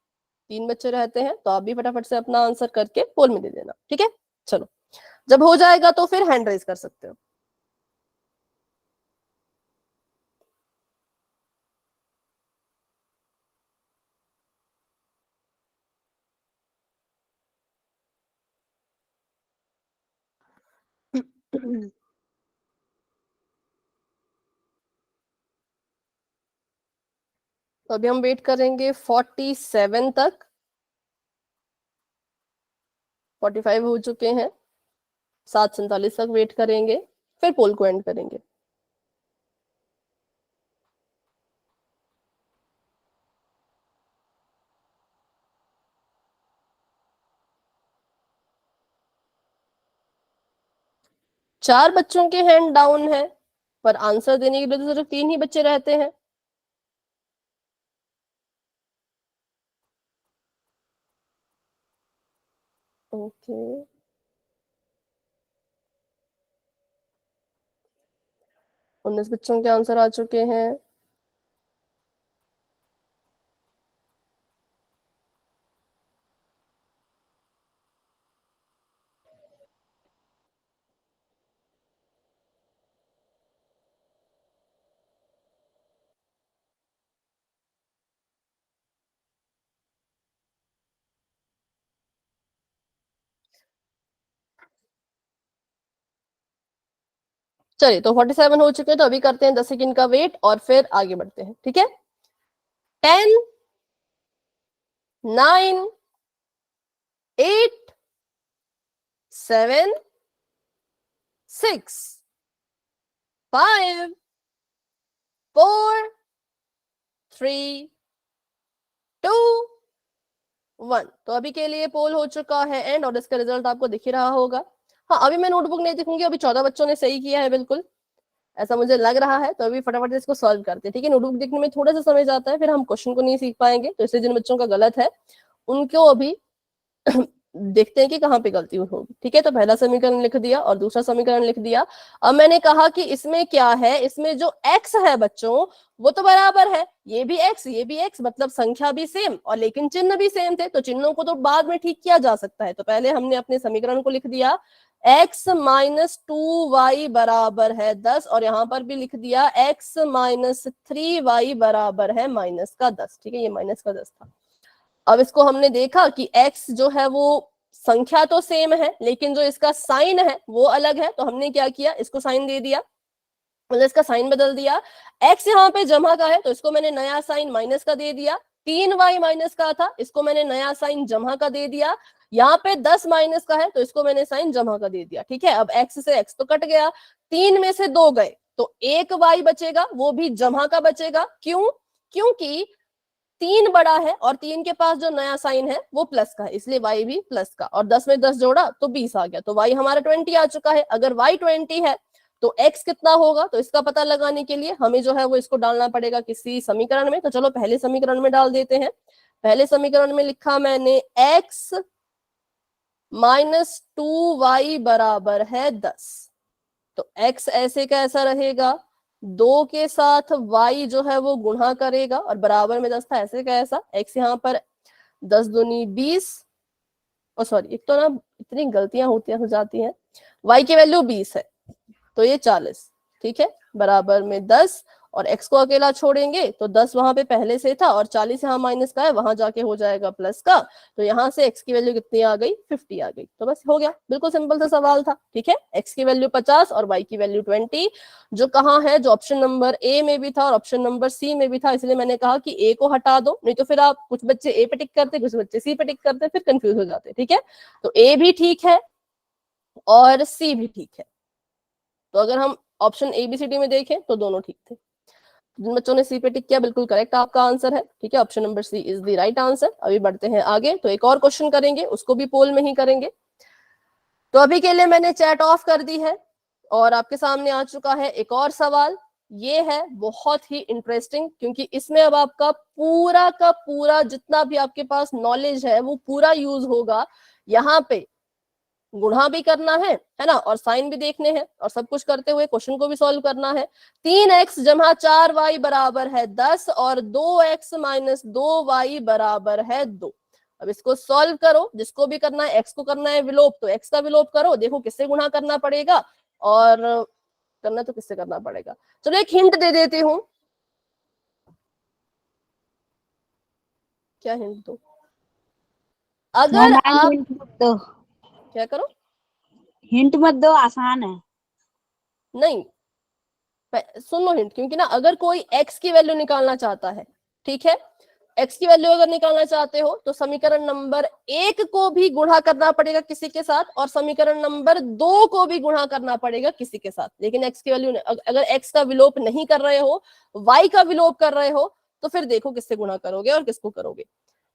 3 बच्चे रहते हैं। तो आप भी फटाफट से अपना आंसर करके पोल में दे देना, ठीक है। चलो जब हो जाएगा तो फिर हैंड रेज कर सकते हो। तो अभी हम वेट करेंगे 47 तक। 45 हो चुके हैं, 7:47 तक वेट करेंगे, फिर पोल को एंड करेंगे। चार बच्चों के हैंड डाउन है, पर आंसर देने के लिए तो सिर्फ 3 ही बच्चे रहते हैं। ओके, 19 बच्चों के आंसर आ चुके हैं। चलिए, तो 47 हो चुके हैं, तो अभी करते हैं 10 सेकंड का वेट और फिर आगे बढ़ते हैं, ठीक है। 10, 9, 8, 7, 6, 5, 4, 3, 2, 1। तो अभी के लिए पोल हो चुका है एंड, और इसका रिजल्ट आपको दिख ही रहा होगा। हाँ, अभी मैं नोटबुक नहीं दिखूंगी, अभी 14 बच्चों ने सही किया है, बिल्कुल ऐसा मुझे लग रहा है। तो अभी फटाफट से इसको सॉल्व करते हैं, ठीक है। नोटबुक देखने में थोड़ा सा समय जाता है, फिर हम क्वेश्चन को नहीं सीख पाएंगे, तो इसलिए जिन बच्चों का गलत है उनको अभी देखते हैं कि कहाँ पे गलती होगी, ठीक है। तो पहला समीकरण लिख दिया और दूसरा समीकरण लिख दिया। अब मैंने कहा कि इसमें क्या है, इसमें जो x है बच्चों वो तो बराबर है, ये भी x ये भी x, मतलब संख्या भी सेम और लेकिन चिन्ह भी सेम थे, तो चिन्हों को तो बाद में ठीक किया जा सकता है। तो पहले हमने अपने समीकरण को लिख दिया, x माइनस 2y बराबर है 10, और यहाँ पर भी लिख दिया x माइनस 3y बराबर है माइनस का 10, ठीक है, ये माइनस का 10 था। अब इसको हमने देखा कि x जो है वो संख्या तो सेम है, लेकिन जो इसका साइन है वो अलग है, तो हमने क्या किया, इसको साइन दे दिया, मतलब इसका साइन बदल दिया। x यहाँ पे जमा का है, तो इसको मैंने नया साइन माइनस का दे दिया। 3y माइनस का था, इसको मैंने नया साइन जमा का दे दिया। यहाँ पे 10 माइनस का है, तो इसको मैंने साइन जमा का दे दिया, ठीक है। अब x से x तो कट गया, 3 में से 2 गए, तो 1 y बचेगा, वो भी जमा का बचेगा। क्यों? क्योंकि 3 बड़ा है और 3 के पास जो नया साइन है वो प्लस का है, इसलिए y भी प्लस का, और 10 में 10 जोड़ा तो 20 आ गया, तो y हमारा 20 आ चुका है। अगर y 20 है तो x कितना होगा, तो इसका पता लगाने के लिए हमें जो है वो इसको डालना पड़ेगा किसी समीकरण में। तो चलो पहले समीकरण में डाल देते हैं। पहले समीकरण में लिखा मैंने x माइनस 2y बराबर है 10, तो x ऐसे का ऐसा रहेगा, 2 के साथ y जो है वो गुणा करेगा और बराबर में 10 था, ऐसे का ऐसा। x यहाँ पर 10 दूनी 20, और सॉरी एक तो ना इतनी गलतियां हो जाती हैं, y की वैल्यू 20 है, तो ये 40, ठीक है, बराबर में 10, और x को अकेला छोड़ेंगे तो 10 वहां पे पहले से था और 40 यहाँ माइनस का है, वहां जाके हो जाएगा प्लस का, तो यहाँ से x की वैल्यू कितनी आ गई, 50 आ गई। तो बस हो गया, बिल्कुल सिंपल सा सवाल था, ठीक है। x की वैल्यू 50 और y की वैल्यू 20, जो कहाँ है, जो ऑप्शन नंबर ए में भी था और ऑप्शन नंबर सी में भी था, इसलिए मैंने कहा कि ए को हटा दो, नहीं तो फिर आप कुछ बच्चे ए पे टिक करते, कुछ बच्चे सी पे टिक करते, फिर कंफ्यूज हो जाते, ठीक है। तो ए भी ठीक है और सी भी ठीक है, तो अगर हम option A B C D में देखें तो दोनों ठीक थे। जिन बच्चों ने सी पे टिक किया बिल्कुल करेक्ट आपका आंसर है, ठीक है, option number C is the right answer. अभी बढ़ते हैं आगे, तो एक और क्वेश्चन करेंगे, उसको भी पोल में ही करेंगे। तो अभी के लिए मैंने चैट ऑफ कर दी है और आपके सामने आ चुका है एक और सवाल। ये है बहुत ही इंटरेस्टिंग, क्योंकि इसमें अब आपका पूरा का पूरा जितना भी आपके पास नॉलेज है वो पूरा यूज होगा। यहाँ पे गुणा भी करना है ना, और साइन भी देखने हैं, और सब कुछ करते हुए क्वेश्चन को भी सॉल्व करना है। 3x जमा 4y बराबर है 10 और 2x माइनस 2y बराबर है 2। अब इसको सॉल्व करो, जिसको भी करना है, x को करना है विलोप तो x का विलोप करो, देखो किससे गुणा करना पड़ेगा और करना तो किससे करना पड़ेगा। चलो एक हिंट दे देती हूँ, क्या हिंट दो, अगर आप हिंट मत दो, क्या करो, हिंट मत दो, आसान है। नहीं सुन लो हिंट, क्योंकि ना अगर कोई x की वैल्यू निकालना चाहता है, ठीक है, x की वैल्यू अगर निकालना चाहते हो तो समीकरण नंबर 1 को भी गुणा करना पड़ेगा किसी के साथ, और समीकरण नंबर 2 को भी गुणा करना पड़ेगा किसी के साथ। लेकिन x की वैल्यू अगर x का विलोप नहीं कर रहे हो, y का विलोप कर रहे हो, तो फिर देखो किससे गुणा करोगे और किसको करोगे।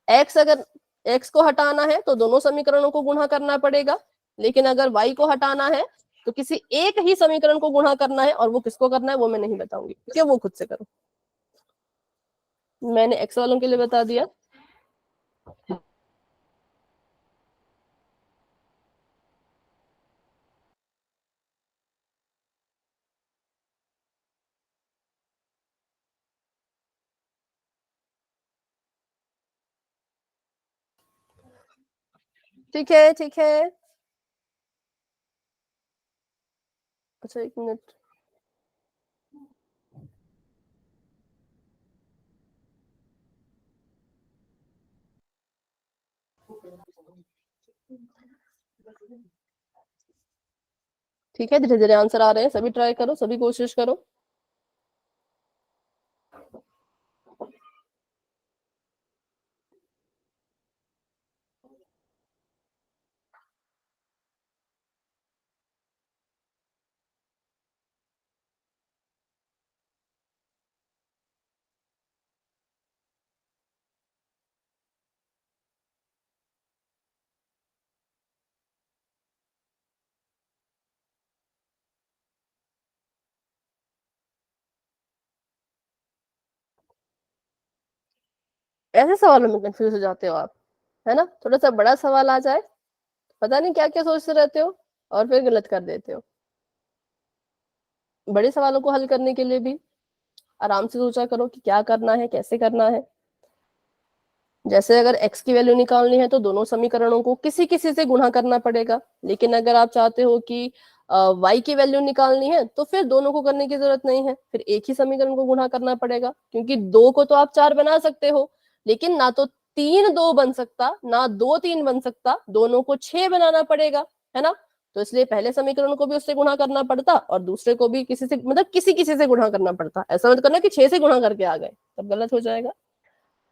अगर x को हटाना है तो दोनों समीकरणों को गुणा करना पड़ेगा, लेकिन अगर y को हटाना है तो किसी एक ही समीकरण को गुणा करना है, और वो किसको करना है वो मैं नहीं बताऊंगी, क्योंकि वो खुद से करो। मैंने x वालों के लिए बता दिया। ठीक है, ठीक है। अच्छा, 1 मिनट। ठीक है, धीरे धीरे आंसर आ रहे हैं, सभी ट्राई करो, सभी कोशिश करो। ऐसे सवालों में कंफ्यूज हो जाते हो आप, है ना। थोड़ा सा बड़ा सवाल आ जाए, पता नहीं क्या क्या सोचते रहते हो और फिर गलत कर देते हो। बड़े सवालों को हल करने के लिए भी आराम से सोचा करो कि क्या करना है, कैसे करना है। जैसे अगर x की वैल्यू निकालनी है तो दोनों समीकरणों को किसी किसी से गुणा करना पड़ेगा, लेकिन अगर आप चाहते हो कि y की वैल्यू निकालनी है तो फिर दोनों को करने की जरूरत नहीं है, फिर एक ही समीकरण को गुणा करना पड़ेगा, क्योंकि 2 को तो आप 4 बना सकते हो, लेकिन ना तो 3 2 बन सकता, ना 2 3 बन सकता, दोनों को 6 बनाना पड़ेगा, है ना। तो इसलिए पहले समीकरण को भी उससे गुणा करना पड़ता और दूसरे को भी किसी से, मतलब किसी किसी से गुणा करना पड़ता। ऐसा मत करना कि 6 से गुणा करके आ गए, तब गलत हो जाएगा।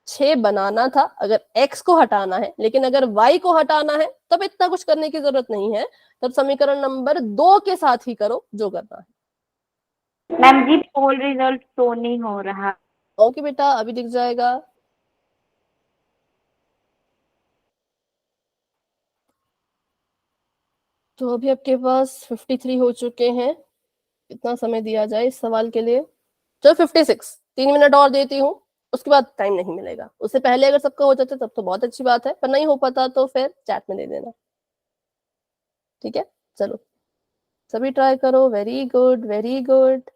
6 बनाना था अगर x को हटाना है, लेकिन अगर y को हटाना है तब इतना कुछ करने की जरूरत नहीं है, तब समीकरण नंबर 2 के साथ ही करो जो करना है। मैम जी पोल रिजल्ट शो नहीं हो रहा। ओके बेटा, अभी दिख जाएगा। तो अभी आपके पास 53 हो चुके हैं। कितना समय दिया जाए इस सवाल के लिए? चलो 56, 3 मिनट और देती हूँ, उसके बाद टाइम नहीं मिलेगा। उससे पहले अगर सबका हो जाता तब तो बहुत अच्छी बात है, पर नहीं हो पाता तो फिर चैट में दे देना, ठीक है। चलो सभी ट्राई करो। Very good, very good.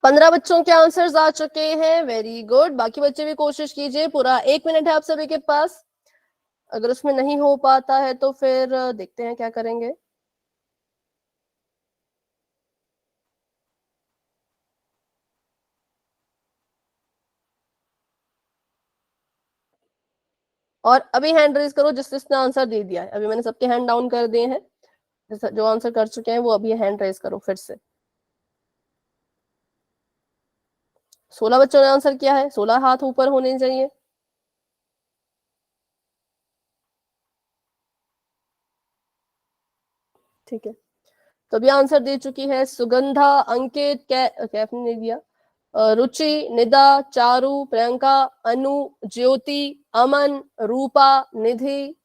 पंद्रह बच्चों के आंसर्स आ चुके हैं। Very good. बाकी बच्चे भी कोशिश कीजिए, पूरा 1 मिनट है आप सभी के पास। अगर उसमें नहीं हो पाता है तो फिर देखते हैं क्या करेंगे। और अभी हैंड रेज करो जिस जिसने आंसर दे दिया है। अभी मैंने सबके हैंड डाउन कर दिए हैं, जो आंसर कर चुके हैं वो अभी हैंड रेज करो फिर से। 16 बच्चों ने आंसर किया है, 16 हाथ ऊपर होने चाहिए। ठीक है, तो अभी आंसर दे चुकी है सुगंधा, अंकित, कैफ ने दिया, रुचि, निदा, चारू, प्रियंका, अनु, ज्योति, अमन, रूपा, निधि।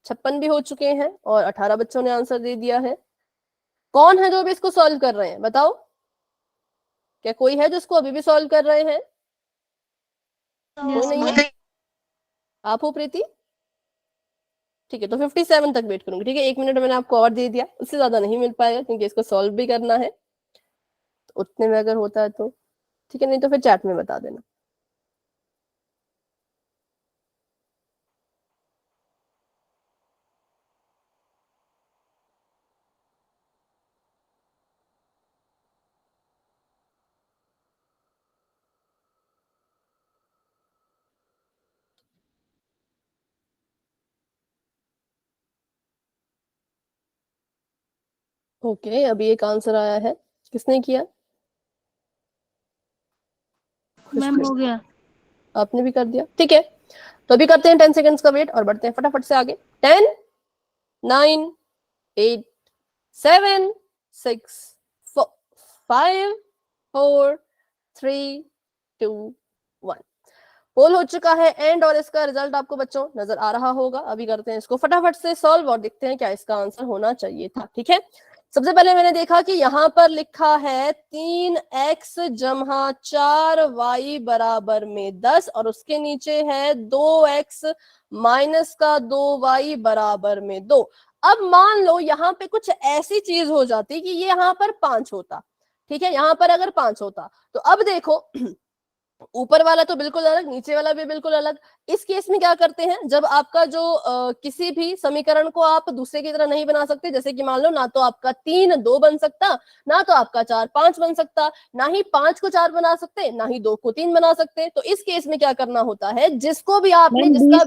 56 भी हो चुके हैं और 18 बच्चों ने आंसर दे दिया है। कौन है जो अभी इसको सॉल्व कर रहे हैं, बताओ? क्या कोई है जो इसको अभी भी सॉल्व कर रहे हैं? कोई नहीं है? आप हो प्रीति? ठीक है, तो 57 तक वेट करूंगी। ठीक है, 1 मिनट मैंने आपको और दे दिया, उससे ज्यादा नहीं मिल पाएगा क्योंकि इसको सॉल्व भी करना है। तो उतने में अगर होता है तो ठीक है, नहीं तो फिर चैट में बता देना। ओके, अभी एक आंसर आया है, किसने किया? मैम हो गया। आपने भी कर दिया, ठीक है। तो अभी करते हैं 10 सेकंड्स का वेट और बढ़ते हैं फटाफट से आगे। 10, 9, 8, 7, 6, 5, 4, 3, 2, 1। पोल हो चुका है एंड और इसका रिजल्ट आपको बच्चों नजर आ रहा होगा। अभी करते हैं इसको फटाफट से सॉल्व और देखते हैं क्या इसका आंसर होना चाहिए था। ठीक है, सबसे पहले मैंने देखा कि यहाँ पर लिखा है 3x जमा 4y बराबर में 10 और उसके नीचे है 2x माइनस का 2y बराबर में 2। अब मान लो यहाँ पे कुछ ऐसी चीज हो जाती कि ये यहाँ पर 5 होता। ठीक है, यहाँ पर अगर 5 होता तो अब देखो ऊपर वाला तो बिल्कुल अलग, नीचे वाला भी बिल्कुल अलग। इस केस में क्या करते हैं, जब आपका जो किसी भी समीकरण को आप दूसरे की तरह नहीं बना सकते, जैसे कि मान लो ना तो आपका 3 2 बन सकता, ना तो आपका 4 5 बन सकता, ना ही 5 को 4 बना सकते, ना ही 2 को 3 बना सकते, तो इस केस में क्या करना होता है, जिसको भी आपने जिसका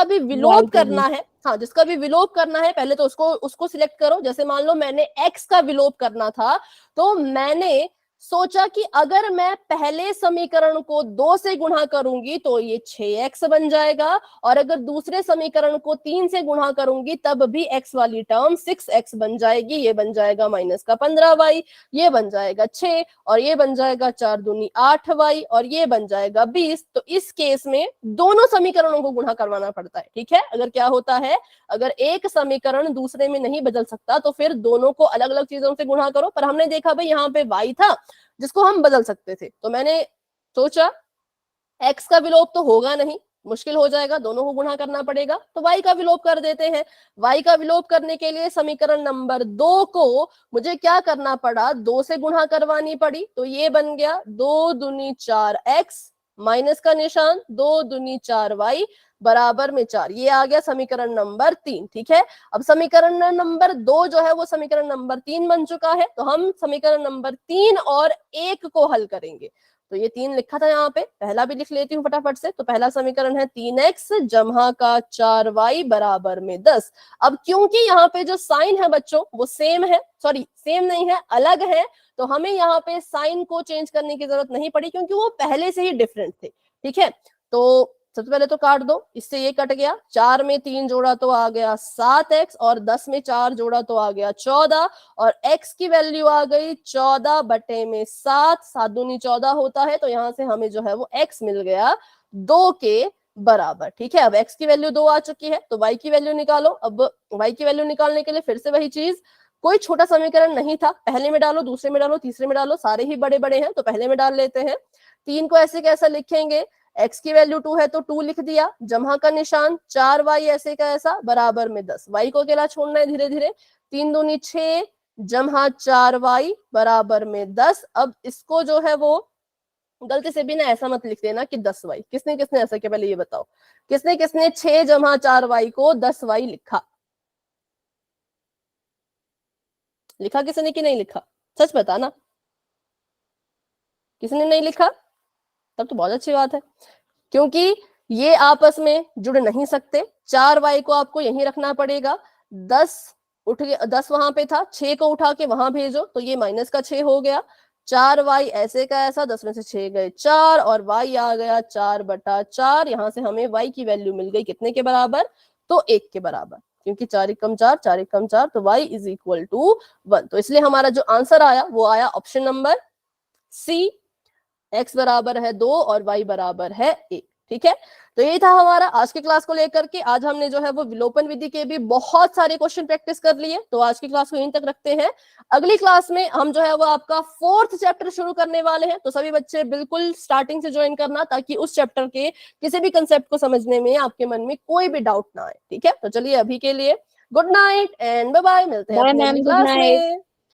भी विलोप करना है, हाँ जिसका भी विलोप करना है, पहले तो उसको सिलेक्ट करो। जैसे मान लो मैंने x का विलोप करना था, तो मैंने सोचा कि अगर मैं पहले समीकरण को 2 से गुणा करूंगी तो ये 6x बन जाएगा, और अगर दूसरे समीकरण को 3 से गुणा करूंगी तब भी x वाली टर्म 6x बन जाएगी। ये बन जाएगा माइनस का 15y, ये बन जाएगा 6, और ये बन जाएगा 4 दूनी 8y, और ये बन जाएगा 20। तो इस केस में दोनों समीकरणों को गुणा करवाना पड़ता है। ठीक है, अगर क्या होता है, अगर एक समीकरण दूसरे में नहीं बदल सकता तो फिर दोनों को अलग अलग चीजों से गुणा करो। पर हमने देखा भाई यहाँ पे y था जिसको हम बदल सकते थे, तो मैंने सोचा x का विलोप तो होगा नहीं, मुश्किल हो जाएगा, दोनों को गुणा करना पड़ेगा, तो y का विलोप कर देते हैं। y का विलोप करने के लिए समीकरण नंबर 2 को मुझे क्या करना पड़ा, 2 से गुणा करवानी पड़ी। तो ये बन गया 2 दूनी 4x माइनस का निशान 2 दूनी 4y बराबर में 4। ये आ गया समीकरण नंबर 3। ठीक है, अब समीकरण नंबर 2 जो है वो समीकरण नंबर 3 बन चुका है, तो हम समीकरण नंबर 3 और 1 को हल करेंगे। तो ये 3 लिखा था यहाँ पे, पहला भी लिख लेती हूँ फटाफट से। तो पहला समीकरण है 3x जमा का 4y बराबर में 10। अब क्योंकि यहाँ पे जो साइन है बच्चों वो सेम है, सॉरी सेम नहीं है, अलग है, तो हमें यहाँ पे साइन को चेंज करने की जरूरत नहीं पड़ी क्योंकि वो पहले से ही डिफरेंट थे। ठीक है, तो सबसे पहले तो काट दो, इससे ये कट गया, 4 में 3 जोड़ा तो आ गया 7x, और 10 में 4 जोड़ा तो आ गया 14, और x की वैल्यू आ गई 14 बटे में 7, 7 दूनी 14 होता है, तो यहाँ से हमें जो है वो x मिल गया 2 के बराबर। ठीक है, अब x की वैल्यू 2 आ चुकी है, तो y की वैल्यू निकालो। अब y की वैल्यू निकालने के लिए फिर से वही चीज, कोई छोटा समीकरण नहीं था, पहले में डालो, दूसरे में डालो, तीसरे में डालो, सारे ही बड़े बड़े हैं तो पहले में डाल लेते हैं। 3 को ऐसे कैसा लिखेंगे, x की वैल्यू 2 है तो 2 लिख दिया, जमा का निशान 4y ऐसे का ऐसा बराबर में 10। y को अकेला छोड़ना है धीरे धीरे, 3 दूनी 6 जमा 4y बराबर में 10। अब इसको जो है वो गलती से भी ना ऐसा मत लिख देना कि 10y, किसने किसने ऐसा किया, पहले ये बताओ, किसने किसने 6 जमा 4y को 10y लिखा? लिखा किसने कि नहीं लिखा, सच बताना, किसने नहीं लिखा? तब तो बहुत अच्छी बात है, क्योंकि ये आपस में जुड़ नहीं सकते। 4y को आपको यहीं रखना पड़ेगा, 10 उठ गया, 10 वहां पे था, 6 को उठा के वहां भेजो तो ये माइनस का 6 हो गया, 4y ऐसे का ऐसा, 10 में से 6 गए 4, और y आ गया 4 बटा 4। यहां से हमें y की वैल्यू मिल गई कितने के बराबर, तो 1 के बराबर। क्योंकि 4 एकम 4, 4 एकम 4, तो y इज इक्वल टू 1। तो इसलिए हमारा जो आंसर आया वो आया ऑप्शन नंबर सी, x बराबर है 2 और y बराबर है 1। ठीक है, तो यही था हमारा आज की क्लास को लेकर के। आज हमने जो है वो विलोपन विधि के भी बहुत सारे क्वेश्चन प्रैक्टिस कर लिए, तो आज की क्लास को यहीं तक रखते हैं। अगली क्लास में हम जो है वो आपका 4th चैप्टर शुरू करने वाले हैं, तो सभी बच्चे बिल्कुल स्टार्टिंग से ज्वाइन करना, ताकि उस चैप्टर के किसी भी कंसेप्ट को समझने में आपके मन में कोई भी डाउट ना आए। ठीक है, तो चलिए अभी के लिए good night and bye bye, मिलते हैं बाय अपनी मैम, अगली गुड क्लास नाइट। में।